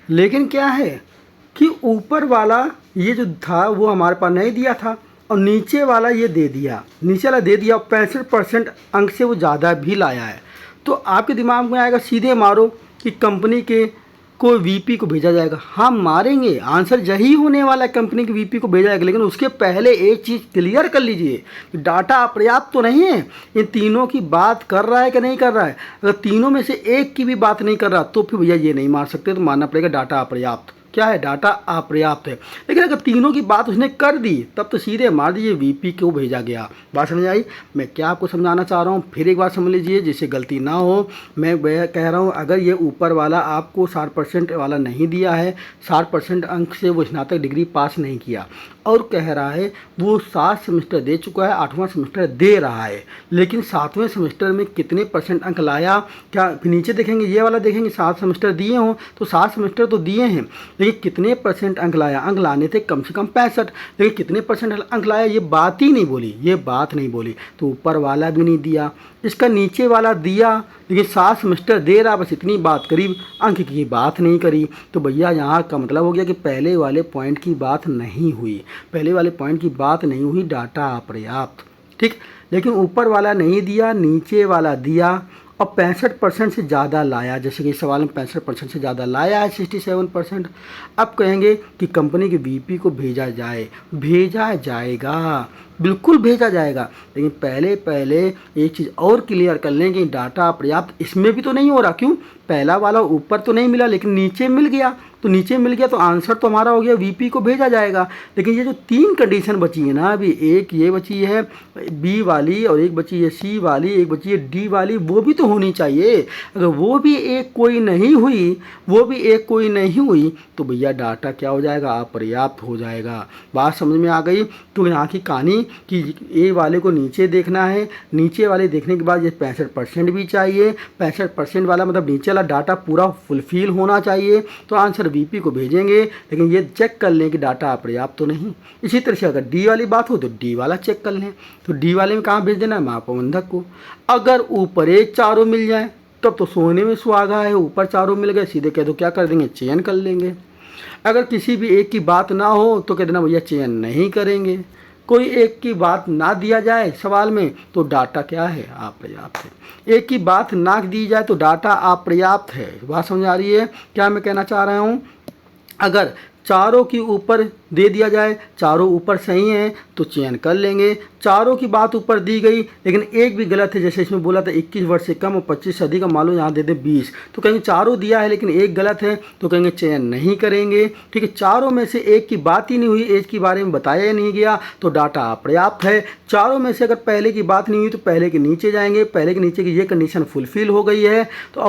लेकिन क्या है कि ऊपर वाला ये जो था वो हमारे पास नहीं दिया था और नीचे वाला ये दे दिया, नीचे वाला दे दिया, 65% अंक से वो ज़्यादा भी लाया है, तो आपके दिमाग में आएगा सीधे मारो कि कंपनी के को वीपी को भेजा जाएगा। हाँ मारेंगे, आंसर यही होने वाला है, कंपनी के वीपी को भेजा जाएगा। लेकिन उसके पहले एक चीज़ क्लियर कर लीजिए कि डाटा अपर्याप्त तो नहीं है। इन तीनों की बात कर रहा है कि नहीं कर रहा है? अगर तीनों में से एक की भी बात नहीं कर रहा तो फिर भैया ये नहीं मार सकते, तो मानना पड़ेगा डाटा अपर्याप्त। क्या है? डाटा अपर्याप्त है। लेकिन अगर तीनों की बात उसने कर दी तब तो सीधे मार दीजिए वीपी क्यों भेजा गया। बात समझ आई? मैं क्या आपको समझाना चाह रहा हूँ फिर एक बार समझ लीजिए जिससे गलती ना हो। मैं कह रहा हूँ अगर ये ऊपर वाला आपको 60% वाला नहीं दिया है, 60% अंक से वो स्नातक डिग्री पास नहीं किया और कह रहा है वो 7 सेमेस्टर दे चुका है, 8वां सेमेस्टर दे रहा है, लेकिन 7वें सेमेस्टर में कितने परसेंट अंक लाया? क्या फिर नीचे देखेंगे, ये वाला देखेंगे 7 सेमेस्टर दिए हों तो 7 सेमेस्टर तो दिए हैं लेकिन कितने परसेंट अंक लाया? अंक लाने थे कम से कम 65, लेकिन कितने परसेंट अंक लाया ये बात ही नहीं बोली, ये बात नहीं बोली, तो ऊपर वाला भी नहीं दिया, इसका नीचे वाला दिया लेकिन 7 सेमेस्टर दे रहा, बस इतनी बात करी, अंक की बात नहीं करी। तो भैया यहाँ का मतलब हो गया कि पहले वाले पॉइंट की बात नहीं हुई, पहले वाले पॉइंट की बात नहीं हुई, डाटा अपर्याप्त। ठीक, लेकिन ऊपर वाला नहीं दिया, नीचे वाला दिया और 65% से ज़्यादा लाया, जैसे कि सवाल में 65% से ज़्यादा लाया है 67%। अब कहेंगे कि कंपनी के वीपी को भेजा जाए, भेजा जाएगा, बिल्कुल भेजा जाएगा, लेकिन पहले एक चीज़ और क्लियर कर लें कि डाटा अपर्याप्त इसमें भी तो नहीं हो रहा। क्यों? पहला वाला ऊपर तो नहीं मिला लेकिन नीचे मिल गया, तो नीचे मिल गया तो आंसर तो हमारा हो गया वीपी को भेजा जाएगा। लेकिन ये जो 3 कंडीशन बची है ना, अभी एक ये बची है बी वाली और एक बची है सी वाली, एक बची है डी वाली, वो भी तो होनी चाहिए। अगर वो भी एक कोई नहीं हुई तो भैया डाटा क्या हो जाएगा? अपर्याप्त हो जाएगा। बात समझ में आ गई? तो यहाँ की कहानी कि ए वाले को नीचे देखना है, नीचे वाले देखने के बाद ये 65% भी चाहिए, 65% वाला मतलब नीचे वाला डाटा पूरा फुलफिल होना चाहिए, तो आंसर वीपी को भेजेंगे। लेकिन ये चेक कर लें कि डाटा अपर्याप्त तो नहीं। इसी तरह से अगर डी वाली बात हो तो डी वाला चेक कर लें, तो डी वाले में कहाँ भेज देना है? महाप्रबंधक को। अगर ऊपर एक चारों मिल जाए तब तो सोने में सुहागा है, ऊपर चारों मिल गए सीधे कह दो क्या कर देंगे? चयन कर लेंगे। अगर किसी भी एक की बात ना हो तो कह देना भैया चयन नहीं करेंगे। कोई एक की बात ना दिया जाए सवाल में तो डाटा क्या है? अपर्याप्त है। एक की बात ना दी जाए तो डाटा अपर्याप्त है। बात समझ आ रही है क्या मैं कहना चाह रहा हूँ? अगर चारों की ऊपर दे दिया जाए, चारों ऊपर सही हैं तो चयन कर लेंगे। चारों की बात ऊपर दी गई लेकिन एक भी गलत है, जैसे इसमें बोला था 21 वर्ष से कम और 25 से अधिक, मान लो यहाँ दे दें 20, तो कहेंगे चारों दिया है लेकिन एक गलत है तो कहेंगे चयन नहीं करेंगे। ठीक है, चारों में से एक की बात ही नहीं हुई, एज के बारे में बताया ही नहीं गया तो डाटा अपर्याप्त है। चारों में से अगर पहले की बात नहीं हुई तो पहले के नीचे जाएंगे, पहले के नीचे की ये कंडीशन फुलफिल हो गई है तो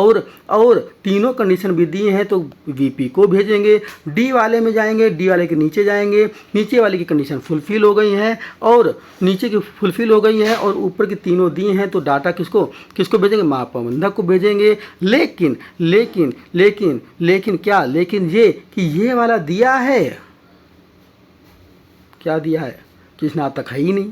और तीनों कंडीशन भी दी हैं तो वीपी को भेजेंगे। डी वाले वाले में जाएंगे, डी वाले के नीचे जाएंगे, नीचे वाले की कंडीशन फुलफिल हो गई है और नीचे की फुलफिल हो गई है और ऊपर की तीनों दी हैं, तो डाटा किसको किसको भेजेंगे, महाप्रबंधक को भेजेंगे। लेकिन लेकिन लेकिन लेकिन क्या, लेकिन ये कि ये वाला दिया है, क्या दिया है कि स्नातक है ही नहीं,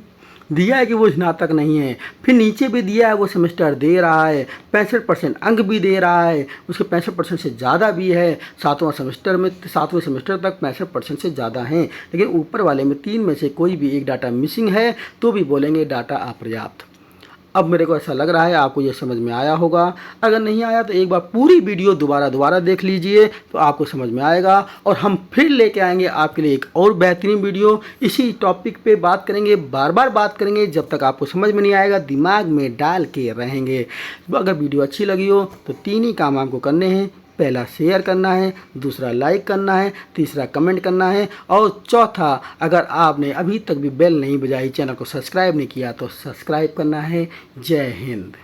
दिया है कि वो स्नातक नहीं है। फिर नीचे भी दिया है वो सेमेस्टर दे रहा है, 65% अंक भी दे रहा है, उसके 65% से ज़्यादा भी है, 7वां सेमेस्टर में 7वें सेमेस्टर तक 65% से ज़्यादा हैं। लेकिन ऊपर वाले में 3 में से कोई भी एक डाटा मिसिंग है तो भी बोलेंगे डाटा अपर्याप्त। अब मेरे को ऐसा लग रहा है आपको ये समझ में आया होगा। अगर नहीं आया तो एक बार पूरी वीडियो दोबारा देख लीजिए तो आपको समझ में आएगा, और हम फिर लेके आएंगे आपके लिए एक और बेहतरीन वीडियो। इसी टॉपिक पे बात करेंगे, बार बार बात करेंगे, जब तक आपको समझ में नहीं आएगा दिमाग में डाल के रहेंगे। अगर वीडियो अच्छी लगी हो तो 3 ही काम आपको करने हैं, पहला शेयर करना है, दूसरा लाइक करना है, तीसरा कमेंट करना है, और चौथा अगर आपने अभी तक भी बेल नहीं बजाई, चैनल को सब्सक्राइब नहीं किया तो सब्सक्राइब करना है। जय हिंद।